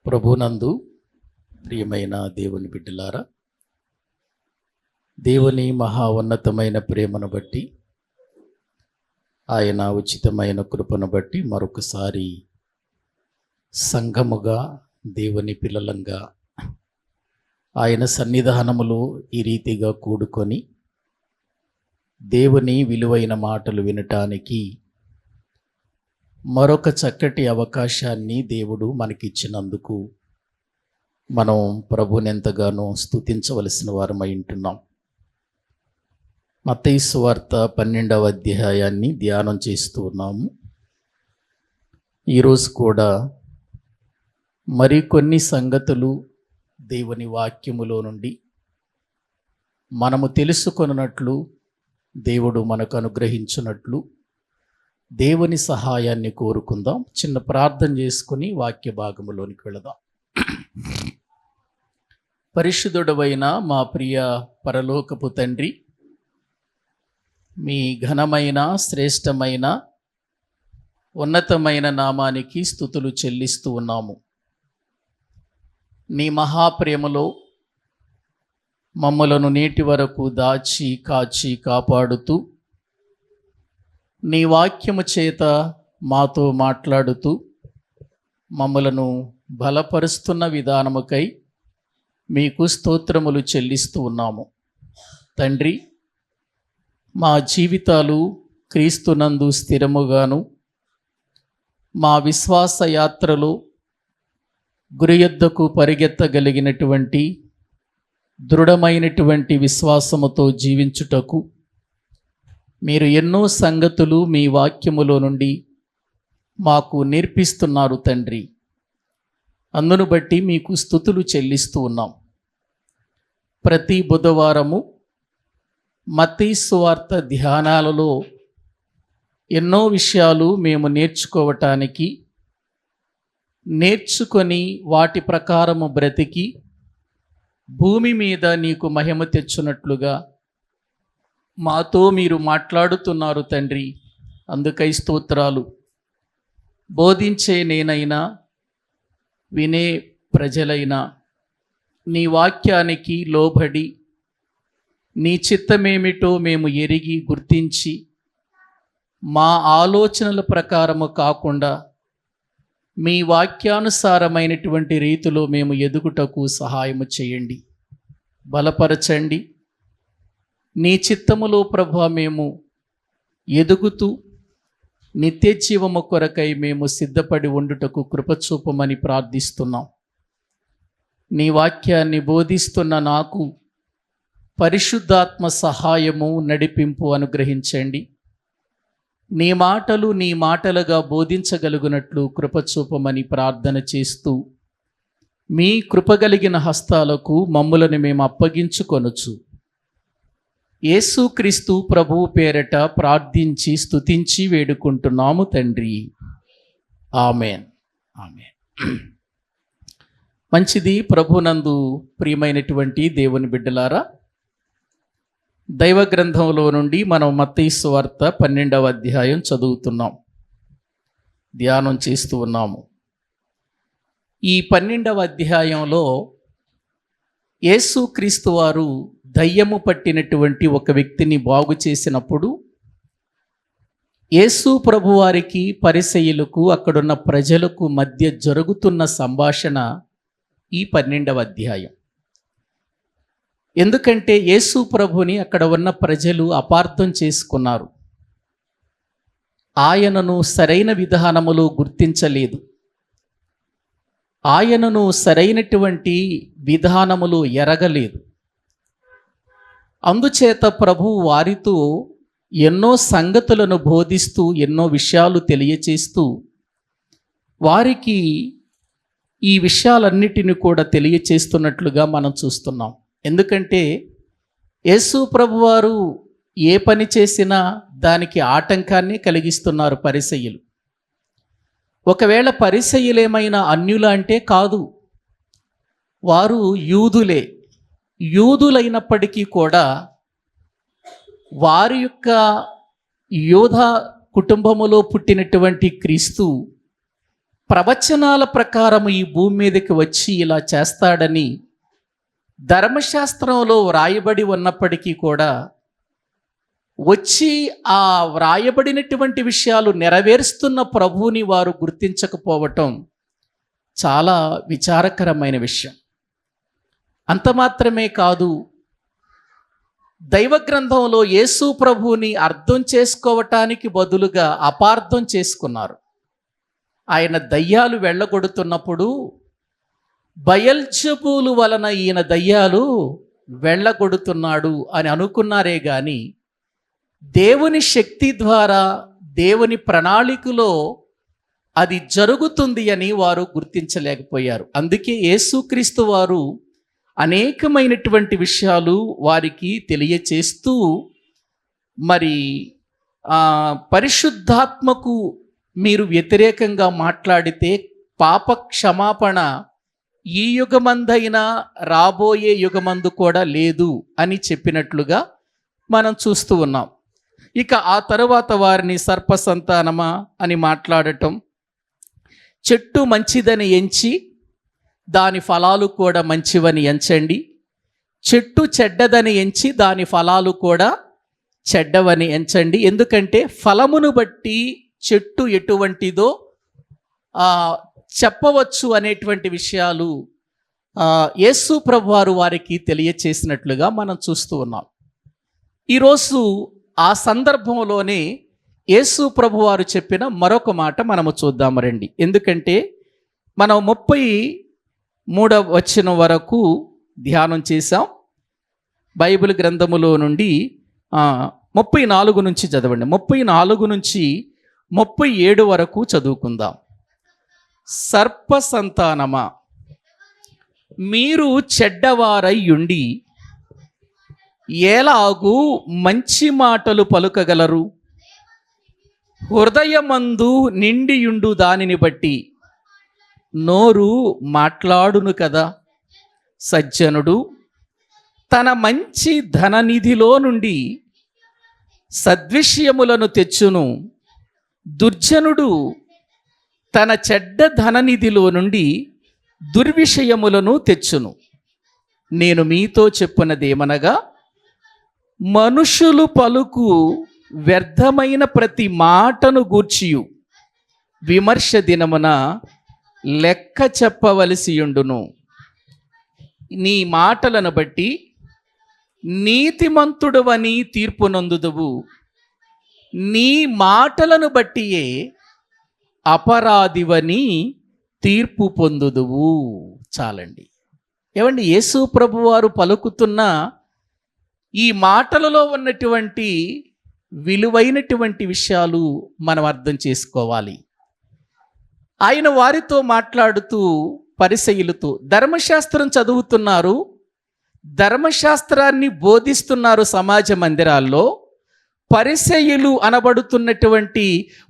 ప్రభునందు ప్రియమైన దేవుని బిడ్డలారా, దేవుని మహా ఉన్నతమైన ప్రేమను బట్టి, ఆయన ఉచితమైన కృపను బట్టి మరొకసారి సంఘముగా, దేవుని పిల్లలంగా ఆయన సన్నిధానములో ఈ రీతిగా కూడుకొని దేవుని విలువైన మాటలు వినటానికి మరొక చక్కటి అవకాశాన్ని దేవుడు మనకిచ్చినందుకు మనం ప్రభువుని ఎంతగానో స్తుతించవలసిన వారమై ఉంటున్నాం. మత్తయి సువార్త 12వ అధ్యాయాన్ని ధ్యానం చేస్తూ ఉన్నాము. ఈరోజు కూడా మరికొన్ని సంగతులు దేవుని వాక్యములో నుండి మనము తెలుసుకొనున్నట్లు, దేవుడు మనకు అనుగ్రహించున్నట్లు దేవుని సహాయాన్ని కోరుకుందాం. చిన్న ప్రార్థన చేసుకుని వాక్య భాగములోనికి వెళదాం. పరిశుద్ధుడవైన మా ప్రియ పరలోకపు తండ్రి, మీ ఘనమైన, శ్రేష్టమైన, ఉన్నతమైన నామానికి స్తుతులు చెల్లిస్తూ ఉన్నాము. నీ మహాప్రేమలో మమ్మలను నేటి వరకు దాచి, కాచి, కాపాడుతూ, నీ వాక్యము చేత మాతో మాట్లాడుతూ మమ్మలను బలపరుస్తున్న విధానముకై మీకు స్తోత్రములు చెల్లిస్తూ ఉన్నాము. తండ్రి, మా జీవితాలు క్రీస్తునందు స్థిరముగాను, మా విశ్వాస యాత్రలో గురి యొద్దకు పరిగెత్తగలిగినటువంటి దృఢమైనటువంటి విశ్వాసముతో జీవించుటకు మీరు ఎన్నో సంగతులు మీ వాక్యములో నుండి మాకు నేర్పిస్తున్నారు తండ్రి. అందును బట్టి మీకు స్తుతులు చెల్లిస్తూ ఉన్నాం. ప్రతి బుధవారము మత్తయి సువార్త ధ్యానాలలో ఎన్నో విషయాలు మేము నేర్చుకోవటానికి, నేర్చుకొని వాటి ప్రకారము బ్రతికి భూమి మీద నీకు మహిమ తెచ్చున్నట్లుగా మాతో మీరు మాట్లాడుతున్నారు తండ్రి. అందుకై స్తోత్రాలు. బోధించే నేనైనా, వినే ప్రజలైనా నీ వాక్యానికి లోబడి నీ చిత్తమేమిటో మేము ఎరిగి గుర్తించి మా ఆలోచనల ప్రకారము కాకుండా మీ వాక్యానుసారమైనటువంటి రీతిలో మేము ఎదుగుటకు సహాయము చేయండి, బలపరచండి. నీ చిత్తములో ప్రభువా మేము ఎదుగుతూ నిత్య జీవము కొరకై మేము సిద్ధపడి ఉండుటకు కృపచూపమని ప్రార్థిస్తున్నాం. నీ వాక్యాన్ని బోధిస్తున్న నాకు పరిశుద్ధాత్మ సహాయము, నడిపింపు అనుగ్రహించండి. నీ మాటలు నీ మాటలుగా బోధించగలుగునట్లు కృపచూపమని ప్రార్థన చేస్తూ మీ కృపగలిగిన హస్తాలకు మమ్ములను మేము అప్పగించుకొనుచు యేసుక్రీస్తు ప్రభువు పేరట ప్రార్థించి స్తుతించి వేడుకుంటున్నాము తండ్రి. Amen, amen. మంచిది. ప్రభునందు ప్రియమైనటువంటి దేవుని బిడ్డలారా, దైవ గ్రంథంలో నుండి మనం మత్తయి సువార్త 12వ అధ్యాయం చదువుతున్నాం, ధ్యానం చేస్తూ ఉన్నాము. ఈ 12వ అధ్యాయంలో యేసుక్రీస్తు వారు దయ్యము పట్టినటువంటి ఒక వ్యక్తిని బాగు చేసినప్పుడు యేసు ప్రభువారికి, పరిసయ్యులకు, అక్కడున్న ప్రజలకు మధ్య జరుగుతున్న సంభాషణ ఈ 12వ అధ్యాయం. ఎందుకంటే యేసు ప్రభుని అక్కడ ఉన్న ప్రజలు అపార్థం చేసుకున్నారు. ఆయనను సరైన విధానములో గుర్తించలేదు. ఆయనను సరైనటువంటి విధానములు ఎరగలేదు. అందుచేత ప్రభు వారితో ఎన్నో సంగతులను బోధిస్తూ, ఎన్నో విషయాలు తెలియచేస్తూ వారికి ఈ విషయాలన్నిటిని కూడా తెలియచేస్తున్నట్లుగా మనం చూస్తున్నాం. ఎందుకంటే యేసు ప్రభువారు ఏ పని చేసినా దానికి ఆటంకాన్ని కలిగిస్తున్నారు పరిసయ్యులు. ఒకవేళ పరిసయ్యులేమైనా అన్యుల అంటే కాదు, వారు యూదులే. యూదులైనప్పటికీ కూడా వారి యొక్క యోధ కుటుంబములో పుట్టినటువంటి క్రీస్తు ప్రవచనాల ప్రకారం ఈ భూమి మీదకి వచ్చి ఇలా చేస్తాడని ధర్మశాస్త్రంలో వ్రాయబడి ఉన్నప్పటికీ కూడా వచ్చి ఆ వ్రాయబడినటువంటి విషయాలు నెరవేరుస్తున్న ప్రభువుని వారు గుర్తించకపోవటం చాలా విచారకరమైన విషయం. అంత మాత్రమే కాదు, దైవ గ్రంథంలో యేసు ప్రభువుని అర్థం చేసుకోవటానికి బదులుగా అపార్థం చేసుకున్నారు. ఆయన దయ్యాలు వెళ్ళగొడుతున్నప్పుడు బయల్జెబూలు వలన ఈయన దయ్యాలు వెళ్ళగొడుతున్నాడు అని అనుకున్నారే గాని దేవుని శక్తి ద్వారా దేవుని ప్రణాళికలో అది జరుగుతుంది అని వారు గుర్తించలేకపోయారు. అందుకే యేసుక్రీస్తు వారు అనేకమైనటువంటి విషయాలు వారికి తెలియచేస్తూ మరి పరిశుద్ధాత్మకు మీరు వ్యతిరేకంగా మాట్లాడితే పాప క్షమాపణ ఈ యుగమందైనా రాబోయే యుగమందు కూడా లేదు అని చెప్పినట్లుగా మనం చూస్తూ ఉన్నాం. ఇక ఆ తరువాత వారిని సర్పసంతానమా అని మాట్లాడటం, చెట్టు మంచిదని ఎంచి దాని ఫలాలు కూడా మంచివని ఎంచండి, చెట్టు చెడ్డదని ఎంచి దాని ఫలాలు కూడా చెడ్డవని ఎంచండి, ఎందుకంటే ఫలమును బట్టి చెట్టు ఎటువంటిదో చెప్పవచ్చు అనేటువంటి విషయాలు యేసు ప్రభువారు వారికి తెలియచేసినట్లుగా మనం చూస్తూ ఉన్నాం. ఈరోజు ఆ సందర్భంలోనే యేసు ప్రభువారు చెప్పిన మరొక మాట మనము చూద్దాము రండి. ఎందుకంటే మనం 33వ వచనం వరకు ధ్యానం చేశాం. బైబిల్ గ్రంథములో నుండి 34 నుంచి చదవండి. 34 నుంచి 37 వరకు చదువుకుందాం. సర్ప సంతానమా, మీరు చెడ్డవారై ఉండి ఎలాగూ మంచి మాటలు పలుకగలరు? హృదయమందు నిండియుండు దానిని బట్టి నోరు మాట్లాడును కదా. సజ్జనుడు తన మంచి ధననిధిలో నుండి సద్విషయములను తెచ్చును, దుర్జనుడు తన చెడ్డ ధననిధిలో నుండి దుర్విషయములను తెచ్చును. నేను మీతో చెప్పున్నదేమనగా, మనుషులు పలుకు వ్యర్థమైన ప్రతి మాటను గూర్చియు విమర్శ దినమున లెక్క చెప్పవలసియుండును. నీ మాటలను బట్టి నీతిమంతుడవని తీర్పు నొందుదువు, నీ మాటలను బట్టియే అపరాధివని తీర్పు పొందుదువు. చాలండి. ఏమండి, యేసు ప్రభువారు పలుకుతున్న ఈ మాటలలో ఉన్నటువంటి విలువైనటువంటి విషయాలు మనం అర్థం చేసుకోవాలి. ఆయన వారితో మాట్లాడుతూ పరిసయ్యులతో ధర్మశాస్త్రం చదువుతున్నారు, ధర్మశాస్త్రాన్ని బోధిస్తున్నారు సమాజ మందిరాల్లో. పరిసయ్యులు అనబడుతున్నటువంటి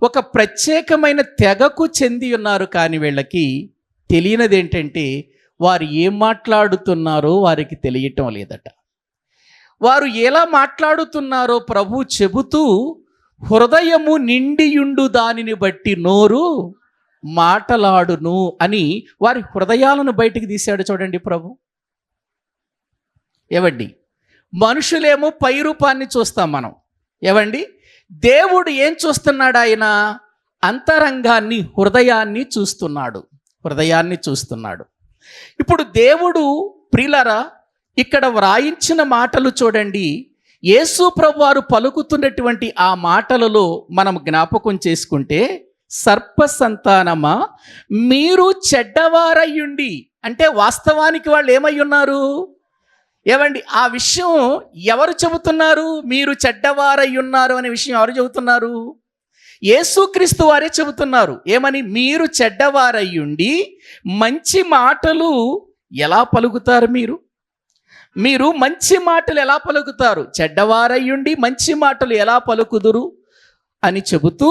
ఒక ప్రత్యేకమైన తెగకు చెంది ఉన్నారు. కానీ వీళ్ళకి తెలియనిది ఏంటంటే వారు ఏం మాట్లాడుతున్నారో వారికి తెలియటం లేదట. వారు ఎలా మాట్లాడుతున్నారో ప్రభు చెబుతూ, హృదయము నిండియుండు దానిని బట్టి నోరు మాటలాడును అని వారి హృదయాలను బయటికి తీశాడు. చూడండి ప్రభు. ఏవండి, మనుషులేమో పై రూపాన్ని చూస్తాం మనం. ఏవండి, దేవుడు ఏం చూస్తున్నాడు? ఆయన అంతరంగాన్ని, హృదయాన్ని చూస్తున్నాడు. హృదయాన్ని చూస్తున్నాడు. ఇప్పుడు దేవుడు ప్రియులారా ఇక్కడ వ్రాయించిన మాటలు చూడండి. యేసు ప్రభువారు పలుకుతున్నటువంటి ఆ మాటలలో మనం జ్ఞాపకం చేసుకుంటే, సర్ప సంతానమా, మీరు చెడ్డవారయ్యుండి, అంటే వాస్తవానికి వాళ్ళు ఏమై ఉన్నారు? ఏవండి, ఆ విషయం ఎవరు చెబుతున్నారు? మీరు చెడ్డవారై ఉన్నారు అనే విషయం ఎవరు చెబుతున్నారు? యేసుక్రీస్తు వారే చెబుతున్నారు. ఏమని? మీరు చెడ్డవారయ్యుండి మంచి మాటలు ఎలా పలుకుతారు? మీరు మంచి మాటలు ఎలా పలుకుతారు? చెడ్డవారయ్యుండి మంచి మాటలు ఎలా పలుకుదురు అని చెబుతూ,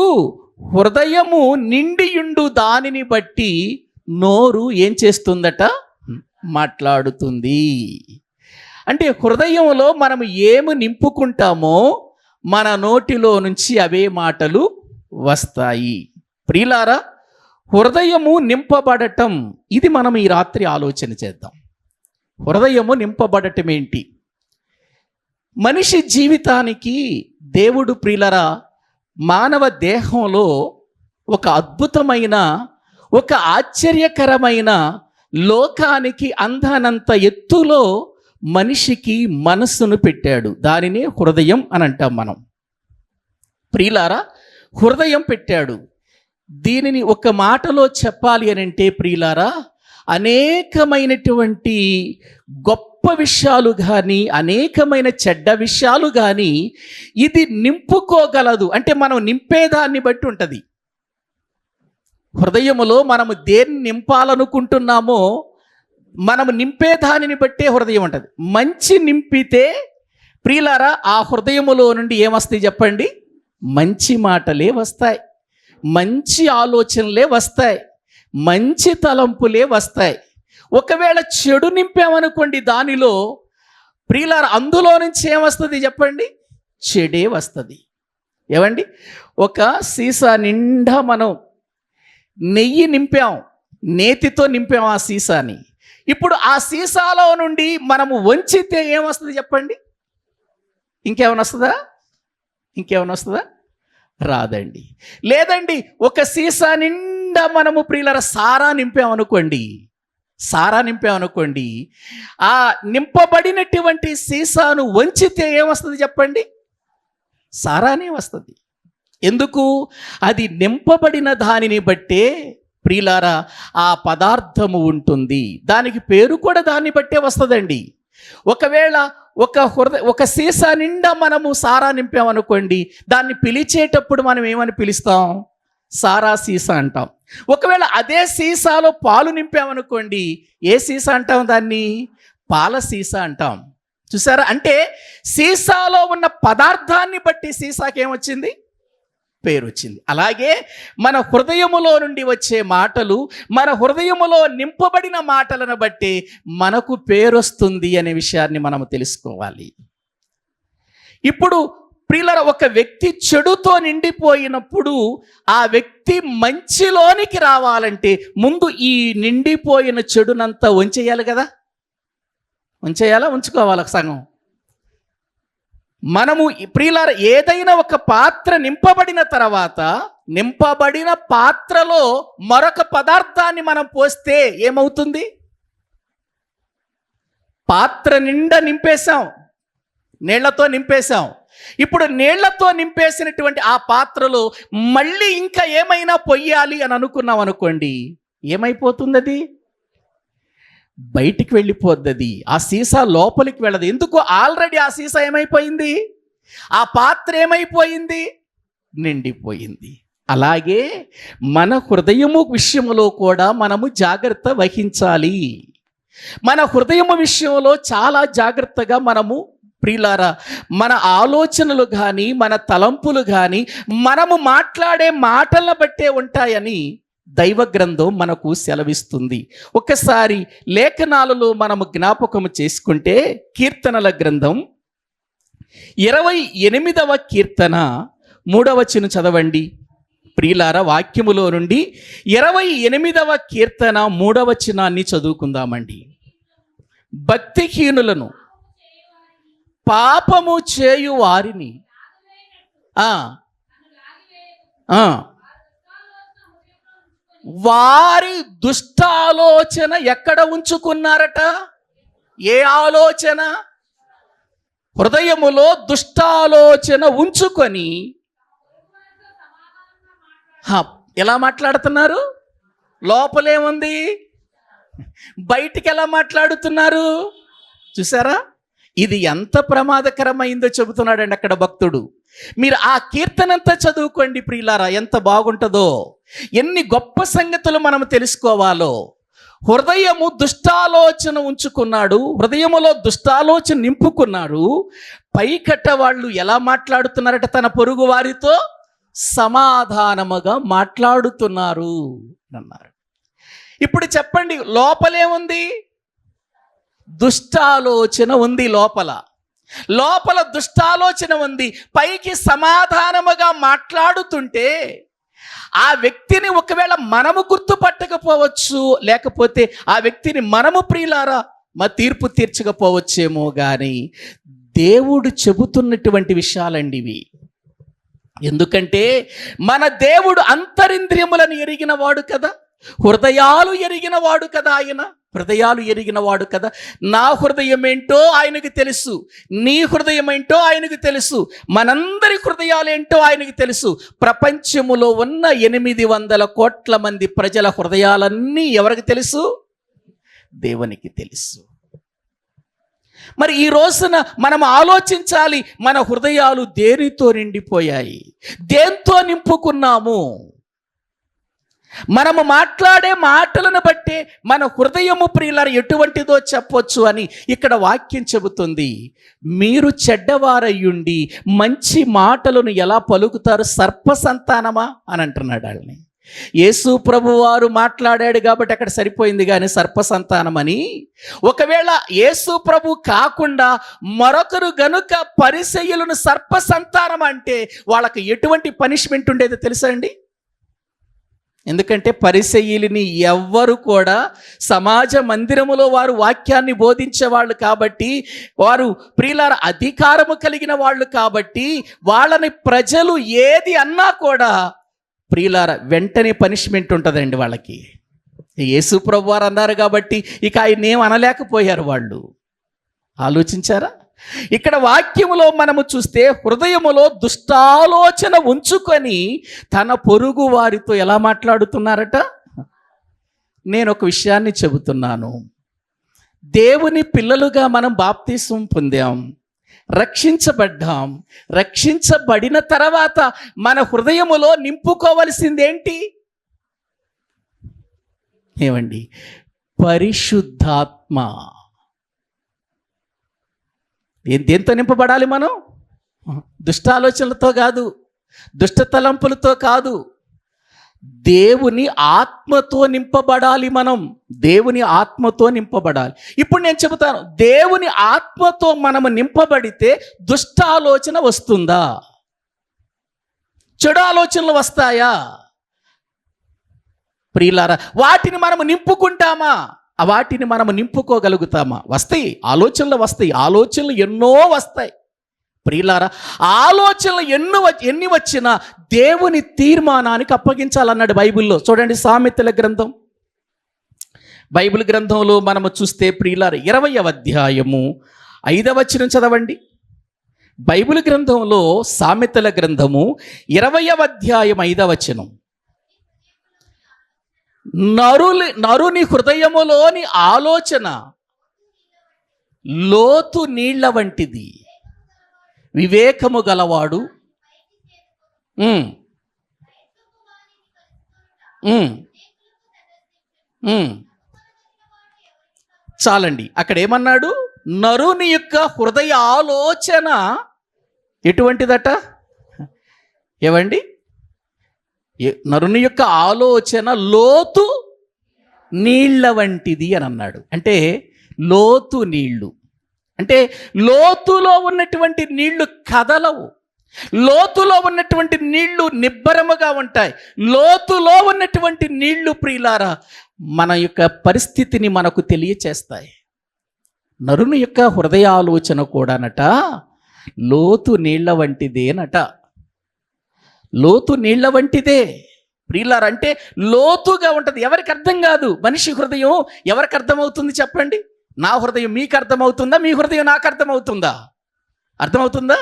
హృదయము నిండియుండు దానిని బట్టి నోరు ఏం చేస్తుందట? మాట్లాడుతుంది. అంటే హృదయంలో మనం ఏమి నింపుకుంటామో మన నోటిలో నుంచి అవే మాటలు వస్తాయి. ప్రియులారా, హృదయము నింపబడటం, ఇది మనం ఈ రాత్రి ఆలోచన చేద్దాం. హృదయము నింపబడటం ఏంటి? మనిషి జీవితానికి దేవుడు ప్రియులరా మానవ దేహంలో ఒక అద్భుతమైన, ఒక ఆశ్చర్యకరమైన, లోకానికి అందనంత ఎత్తులో మనిషికి మనస్సును పెట్టాడు. దానినే హృదయం అని అంటాం మనం. ప్రియులారా, హృదయం పెట్టాడు. దీనిని ఒక మాటలో చెప్పాలి అని అంటే ప్రియులారా, అనేకమైనటువంటి గొప్ప విషయాలు కానీ, అనేకమైన చెడ్డ విషయాలు కానీ ఇది నింపుకోగలదు. అంటే మనం నింపేదాన్ని బట్టి ఉంటుంది. హృదయములో మనము దేన్ని నింపాలనుకుంటున్నామో మనము నింపేదానిని బట్టే హృదయం ఉంటుంది. మంచి నింపితే ప్రియులారా, ఆ హృదయములో నుండి ఏమొస్తాయి చెప్పండి? మంచి మాటలే వస్తాయి, మంచి ఆలోచనలే వస్తాయి, మంచి తలంపులే వస్తాయి. ఒకవేళ చెడు నింపామనుకోండి దానిలో, ప్రియులారా, అందులో నుంచి ఏమొస్తుంది చెప్పండి? చెడే వస్తుంది. ఏమండి, ఒక సీసా నిండా మనం నెయ్యి నింపాం, నేతితో నింపాం ఆ సీసాని. ఇప్పుడు ఆ సీసాలో నుండి మనము వంచితే ఏమొస్తుంది చెప్పండి? ఇంకేమైనా వస్తుందా? ఇంకేమైనా వస్తుందా? రాదండి. లేదండి, ఒక సీసా నిండా మనము ప్రియులర సారా నింపామనుకోండి, ఆ నింపబడినటువంటి సీసాను వంచితే ఏమొస్తుంది చెప్పండి? సారానే వస్తుంది. ఎందుకు? అది నింపబడిన దానిని బట్టే ప్రియులారా ఆ పదార్థము ఉంటుంది. దానికి పేరు కూడా దాన్ని బట్టే వస్తుందండి. ఒకవేళ ఒక సీసా నిండా మనము సారా నింపామనుకోండి, దాన్ని పిలిచేటప్పుడు మనం ఏమని పిలుస్తాం? సారా సీసా అంటాం. ఒకవేళ అదే సీసాలో పాలు నింపామనుకోండి, ఏ సీసా అంటాం? దాన్ని పాల సీసా అంటాం. చూసారా? అంటే సీసాలో ఉన్న పదార్థాన్ని బట్టి సీసాకి ఏమొచ్చింది? పేరు వచ్చింది. అలాగే మన హృదయములో నుండి వచ్చే మాటలు, మన హృదయములో నింపబడిన మాటలను బట్టి మనకు పేరు వస్తుంది అనే విషయాన్ని మనం తెలుసుకోవాలి. ఇప్పుడు ప్రియులారా, ఒక వ్యక్తి చెడుతో నిండిపోయినప్పుడు ఆ వ్యక్తి మంచిలోనికి రావాలంటే ముందు ఈ నిండిపోయిన చెడునంతా ఉంచేయాలి కదా. ఉంచేయాలా? ఉంచుకోవాలి సగం. మనము ప్రియులారా ఏదైనా ఒక పాత్ర నింపబడిన తర్వాత, నింపబడిన పాత్రలో మరొక పదార్థాన్ని మనం పోస్తే ఏమవుతుంది? పాత్ర నిండా నింపేశాం, నీళ్లతో నింపేశాం. ఇప్పుడు నీళ్లతో నింపేసినటువంటి ఆ పాత్రలో మళ్ళీ ఇంకా ఏమైనా పొయ్యాలి అని అనుకున్నాం అనుకోండి, ఏమైపోతుంది? అది బయటికి వెళ్ళిపోద్ది. ఆ సీసా లోపలికి వెళ్ళదు. ఎందుకు? ఆల్రెడీ ఆ సీసా ఏమైపోయింది? ఆ పాత్ర ఏమైపోయింది? నిండిపోయింది. అలాగే మన హృదయము విషయంలో కూడా మనము జాగ్రత్త వహించాలి. మన హృదయము విషయంలో చాలా జాగ్రత్తగా మనము ప్రియులారా, మన ఆలోచనలు కానీ, మన తలంపులు కానీ మనము మాట్లాడే మాటలను బట్టే ఉంటాయని దైవ గ్రంథం మనకు సెలవిస్తుంది. ఒకసారి లేఖనాలలో మనము జ్ఞాపకము చేసుకుంటే, కీర్తనల గ్రంథం 28వ కీర్తన 3వ వచనం చదవండి ప్రియులారా. వాక్యములో నుండి 28వ కీర్తన 3వ వచనాన్ని చదువుకుందామండి. భక్తిహీనులను, పాపము చేయు వారిని వారి దుష్టాలోచన ఎక్కడ ఉంచుకున్నారట? ఏ ఆలోచన? హృదయములో దుష్టాలోచన ఉంచుకొని ఎలా మాట్లాడుతున్నారు? లోపలేముంది? బయటికి ఎలా మాట్లాడుతున్నారు? చూసారా? ఇది ఎంత ప్రమాదకరమైందో చెబుతున్నాడండి అక్కడ భక్తుడు. మీరు ఆ కీర్తనంతా చదువుకోండి ప్రియులారా, ఎంత బాగుంటుందో. ఎన్ని గొప్ప సంగతులు మనం తెలుసుకోవాలో. హృదయము దుష్టాలోచన ఉంచుకున్నాడు, హృదయములో దుష్టాలోచన నింపుకున్నాడు. పైకట్ట వాళ్ళు ఎలా మాట్లాడుతున్నారట? తన పొరుగు వారితో సమాధానముగా మాట్లాడుతున్నారు అన్నారు. ఇప్పుడు చెప్పండి, లోపలేముంది? దుష్టాలోచన ఉంది. లోపల దుష్టాలోచన ఉంది. పైకి సమాధానముగా మాట్లాడుతుంటే ఆ వ్యక్తిని ఒకవేళ మనము గుర్తుపట్టకపోవచ్చు, లేకపోతే ఆ వ్యక్తిని మనము ప్రియులారా మా తీర్పు తీర్చకపోవచ్చేమో కానీ దేవుడు చెబుతున్నటువంటి విషయాలండి ఇవి. ఎందుకంటే మన దేవుడు అంతరింద్రియములను ఎరిగిన వాడు కదా, హృదయాలు ఎరిగిన వాడు కదా. ఆయన హృదయాలు ఎరిగిన వాడు కదా. నా హృదయం ఏంటో ఆయనకు తెలుసు, నీ హృదయం ఏంటో ఆయనకు తెలుసు, మనందరి హృదయాలు ఏంటో ఆయనకు తెలుసు. ప్రపంచములో ఉన్న 800 కోట్ల మంది ప్రజల హృదయాలన్నీ ఎవరికి తెలుసు? దేవునికి తెలుసు. మరి ఈ రోజున మనం ఆలోచించాలి, మన హృదయాలు దేనితో నిండిపోయాయి, దేంతో నింపుకున్నాము? మనము మాట్లాడే మాటలను బట్టే మన హృదయము ప్రియులారా ఎటువంటిదో చెప్పొచ్చు అని ఇక్కడ వాక్యం చెబుతుంది. మీరు చెడ్డవారయ్యుండి మంచి మాటలను ఎలా పలుకుతారు, సర్ప సంతానమా అని అంటున్నాడు వాళ్ళని. యేసు ప్రభు వారు మాట్లాడాడు కాబట్టి అక్కడ సరిపోయింది, కానీ సర్ప సంతానం అని. ఒకవేళ యేసు ప్రభు కాకుండా మరొకరు గనుక పరిసయ్యులను సర్ప సంతానం అంటే వాళ్ళకి ఎటువంటి పనిష్మెంట్ ఉండేదో తెలుసా అండి? ఎందుకంటే పరిసయ్యులని ఎవ్వరు కూడా సమాజ మందిరములో వారు వాక్యాన్ని బోధించేవాళ్ళు కాబట్టి, వారు ప్రియులార అధికారము కలిగిన వాళ్ళు కాబట్టి, వాళ్ళని ప్రజలు ఏది అన్నా కూడా ప్రియులార వెంటనే పనిష్మెంట్ ఉంటుందండి వాళ్ళకి. యేసు ప్రభు వారు అన్నారు కాబట్టి ఇక ఆయన ఏం అనలేకపోయారు వాళ్ళు. ఆలోచించారా? ఇక్కడ వాక్యములో మనము చూస్తే హృదయములో దుష్టాలోచన ఉంచుకొని తన పొరుగు వారితో ఎలా మాట్లాడుతున్నారట. నేను ఒక విషయాన్ని చెబుతున్నాను. దేవుని పిల్లలుగా మనం బాప్తిసం పొందాం, రక్షించబడ్డాం. రక్షించబడిన తర్వాత మన హృదయములో నింపుకోవలసింది ఏంటి? ఏమండి? పరిశుద్ధాత్మ. దేంతో నింపబడాలి మనం? దుష్టాలోచనలతో కాదు, దుష్ట తలంపులతో కాదు, దేవుని ఆత్మతో నింపబడాలి మనం. దేవుని ఆత్మతో నింపబడాలి. ఇప్పుడు నేను చెబుతాను, దేవుని ఆత్మతో మనము నింపబడితే దుష్టాలోచన వస్తుందా? చెడు ఆలోచనలు వస్తాయా? ప్రియులారా, వాటిని మనము నింపుకుంటామా? వాటిని మనము నింపుకోగలుగుతామా? వస్తాయి, ఆలోచనలు వస్తాయి, ఆలోచనలు ఎన్నో వస్తాయి. ప్రియులారా, ఆలోచనలు ఎన్ని వచ్చినా దేవుని తీర్మానానికి అప్పగించాలన్నాడు బైబిల్లో. చూడండి, సామెతల గ్రంథం, బైబిల్ గ్రంథంలో మనము చూస్తే ప్రియులారా 20వ అధ్యాయము 5వ వచనం చదవండి. బైబిల్ గ్రంథంలో సామెతల గ్రంథము 20వ అధ్యాయం 5వ వచనం. నరుని హృదయములోని ఆలోచన లోతు నీళ్ల వంటిది, వివేకము గలవాడు చాలండి. అక్కడ ఏమన్నాడు? నరుని యొక్క హృదయ ఆలోచన ఎటువంటిదట? ఏవండి? నరుని యొక్క ఆలోచన లోతు నీళ్ల వంటిది అని అన్నాడు. అంటే లోతు నీళ్లు అంటే లోతులో ఉన్నటువంటి నీళ్లు కదలవు, లోతులో ఉన్నటువంటి నీళ్లు నిబ్బరముగా ఉంటాయి. లోతులో ఉన్నటువంటి నీళ్లు ప్రియులారా మన యొక్క పరిస్థితిని మనకు తెలియచేస్తాయి. నరుని యొక్క హృదయ ఆలోచన కూడానట లోతు నీళ్ల వంటిదేనట. లోతు నీళ్ల వంటిదే ప్రియులారా. అంటే లోతుగా ఉంటుంది, ఎవరికి అర్థం కాదు. మనిషి హృదయం ఎవరికి అర్థమవుతుంది చెప్పండి? నా హృదయం మీకు అర్థమవుతుందా? మీ హృదయం నాకు అర్థమవుతుందా? అర్థమవుతుందా?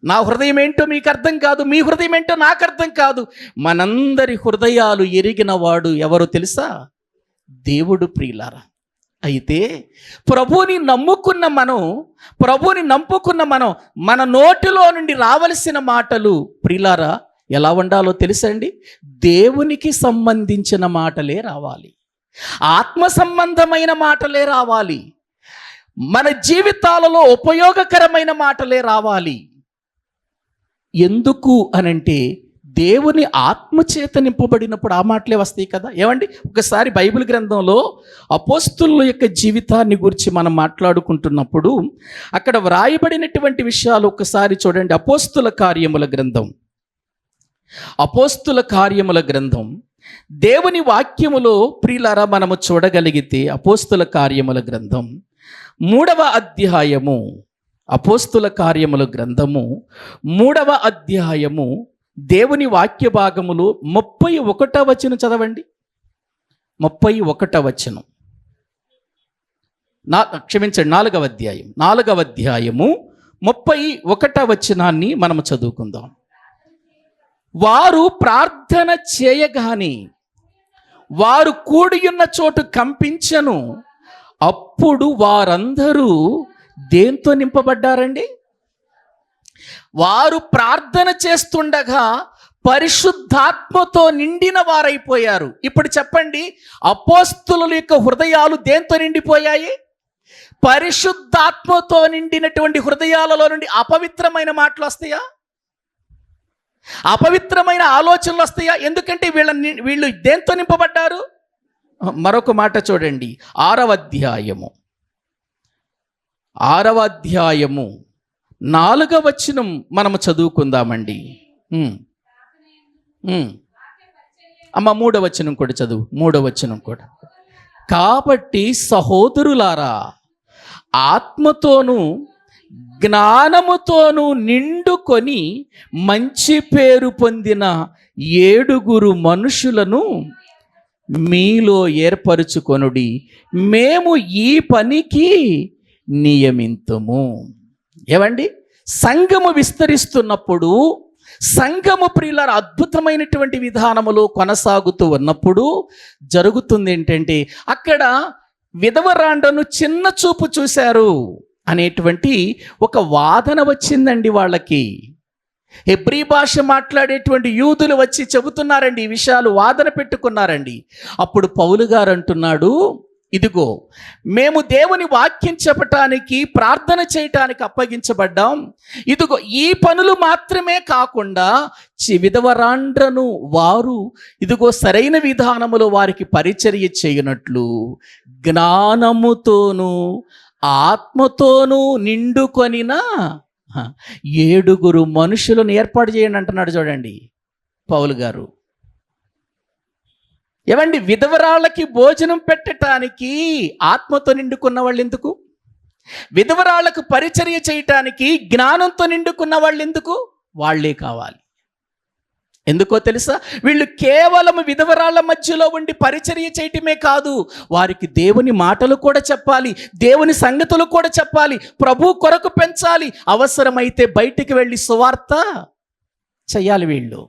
నా హృదయం ఏంటో మీకు అర్థం కాదు, మీ హృదయం ఏంటో నాకు అర్థం కాదు. మనందరి హృదయాలు ఎరిగిన వాడు ఎవరు తెలుసా? దేవుడు. ప్రియులారా, అయితే ప్రభువుని నమ్ముకున్న మనం మన నోటిలో నుండి రావలసిన మాటలు ప్రియులారా ఎలా ఉండాలో తెలుసండి? దేవునికి సంబంధించిన మాటలే రావాలి, ఆత్మ సంబంధమైన మాటలే రావాలి, మన జీవితాలలో ఉపయోగకరమైన మాటలే రావాలి. ఎందుకు అనంటే దేవుని ఆత్మచేత నింపబడినప్పుడు ఆ మాటలే వస్తాయి కదా. ఏమండి, ఒకసారి బైబిల్ గ్రంథంలో అపోస్తుల యొక్క జీవితాన్ని గురించి మనం మాట్లాడుకుంటున్నప్పుడు అక్కడ వ్రాయబడినటువంటి విషయాలు ఒకసారి చూడండి. అపోస్తుల కార్యముల గ్రంథం అపోస్తుల కార్యముల గ్రంథం దేవుని వాక్యములో ప్రియులారా మనము చూడగలిగితే అపోస్తుల కార్యముల గ్రంథం 3వ అధ్యాయము, అపోస్తుల కార్యముల గ్రంథము 3వ అధ్యాయము దేవుని వాక్య భాగములో 31వ వచనం చదవండి. 31వ వచనం, క్షమించండి, 4వ అధ్యాయము 31వ వచనాన్ని మనము చదువుకుందాం. వారు ప్రార్థన చేయగాని వారు కూడియున్న చోటు కంపించెను. అప్పుడు వారందరూ దేంతో నింపబడ్డారండి? వారు ప్రార్థన చేస్తుండగా పరిశుద్ధాత్మతో నిండిన వారైపోయారు. ఇప్పుడు చెప్పండి, అపోస్తుల యొక్క హృదయాలు దేంతో నిండిపోయాయి? పరిశుద్ధాత్మతో నిండినటువంటి హృదయాలలో నుండి అపవిత్రమైన మాటలు వస్తాయా? అపవిత్రమైన ఆలోచనలు వస్తాయా? ఎందుకంటే వీళ్ళు దేంతో నింపబడ్డారు? మరొక మాట చూడండి, 6వ అధ్యాయము 4వ వచనం మనము చదువుకుందామండి. అమ్మ 3వ వచనం కూడా చదువు, 3వ వచనం కూడా. కాబట్టి సహోదరులారా, ఆత్మతోనూ జ్ఞానముతోనూ నిండుకొని మంచి పేరు పొందిన 7 మనుషులను మీలో ఏర్పరచుకొనుడి, మేము ఈ పనికి నియమింతుము. ఏమండి, సంఘము విస్తరిస్తున్నప్పుడు, సంఘము ప్రియులారా అద్భుతమైనటువంటి విధానములో కొనసాగుతూ ఉన్నప్పుడు జరుగుతుంది ఏంటంటే, అక్కడ విధవరాండను చిన్న చూపు చూశారు అనేటువంటి ఒక వాదన వచ్చిందండి వాళ్ళకి. హెబ్రీ భాష మాట్లాడేటువంటి యూదులు వచ్చి చెబుతున్నారండి, ఈ విషయాలు వాదన పెట్టుకున్నారండి. అప్పుడు పౌలు గారు అంటున్నాడు, ఇదిగో మేము దేవుని వాక్యం చెప్పటానికి, ప్రార్థన చేయటానికి అప్పగించబడ్డాం. ఇదిగో ఈ పనులు మాత్రమే కాకుండా విధవరాండ్రను వారు ఇదిగో సరైన విధానములో వారికి పరిచర్య చేయనట్లు జ్ఞానముతోనూ ఆత్మతోనూ నిండుకొనిన 7 మనుషులను ఏర్పాటు చేయండి అంటున్నాడు. చూడండి పౌలు గారు. ఏమండి, విధవరాళ్ళకి భోజనం పెట్టడానికి ఆత్మతో నిండుకున్న వాళ్ళు ఎందుకు? విధవరాళ్ళకు పరిచర్య చేయటానికి జ్ఞానంతో నిండుకున్న వాళ్ళు ఎందుకు? వాళ్ళే కావాలి. ఎందుకో తెలుసా? వీళ్ళు కేవలం విధవరాళ్ళ మధ్యలో ఉండి పరిచర్య చేయటమే కాదు, వారికి దేవుని మాటలు కూడా చెప్పాలి, దేవుని సంగతులు కూడా చెప్పాలి, ప్రభు కొరకు పెంచాలి, అవసరమైతే బయటికి వెళ్ళి సువార్త చెయ్యాలి వీళ్ళు.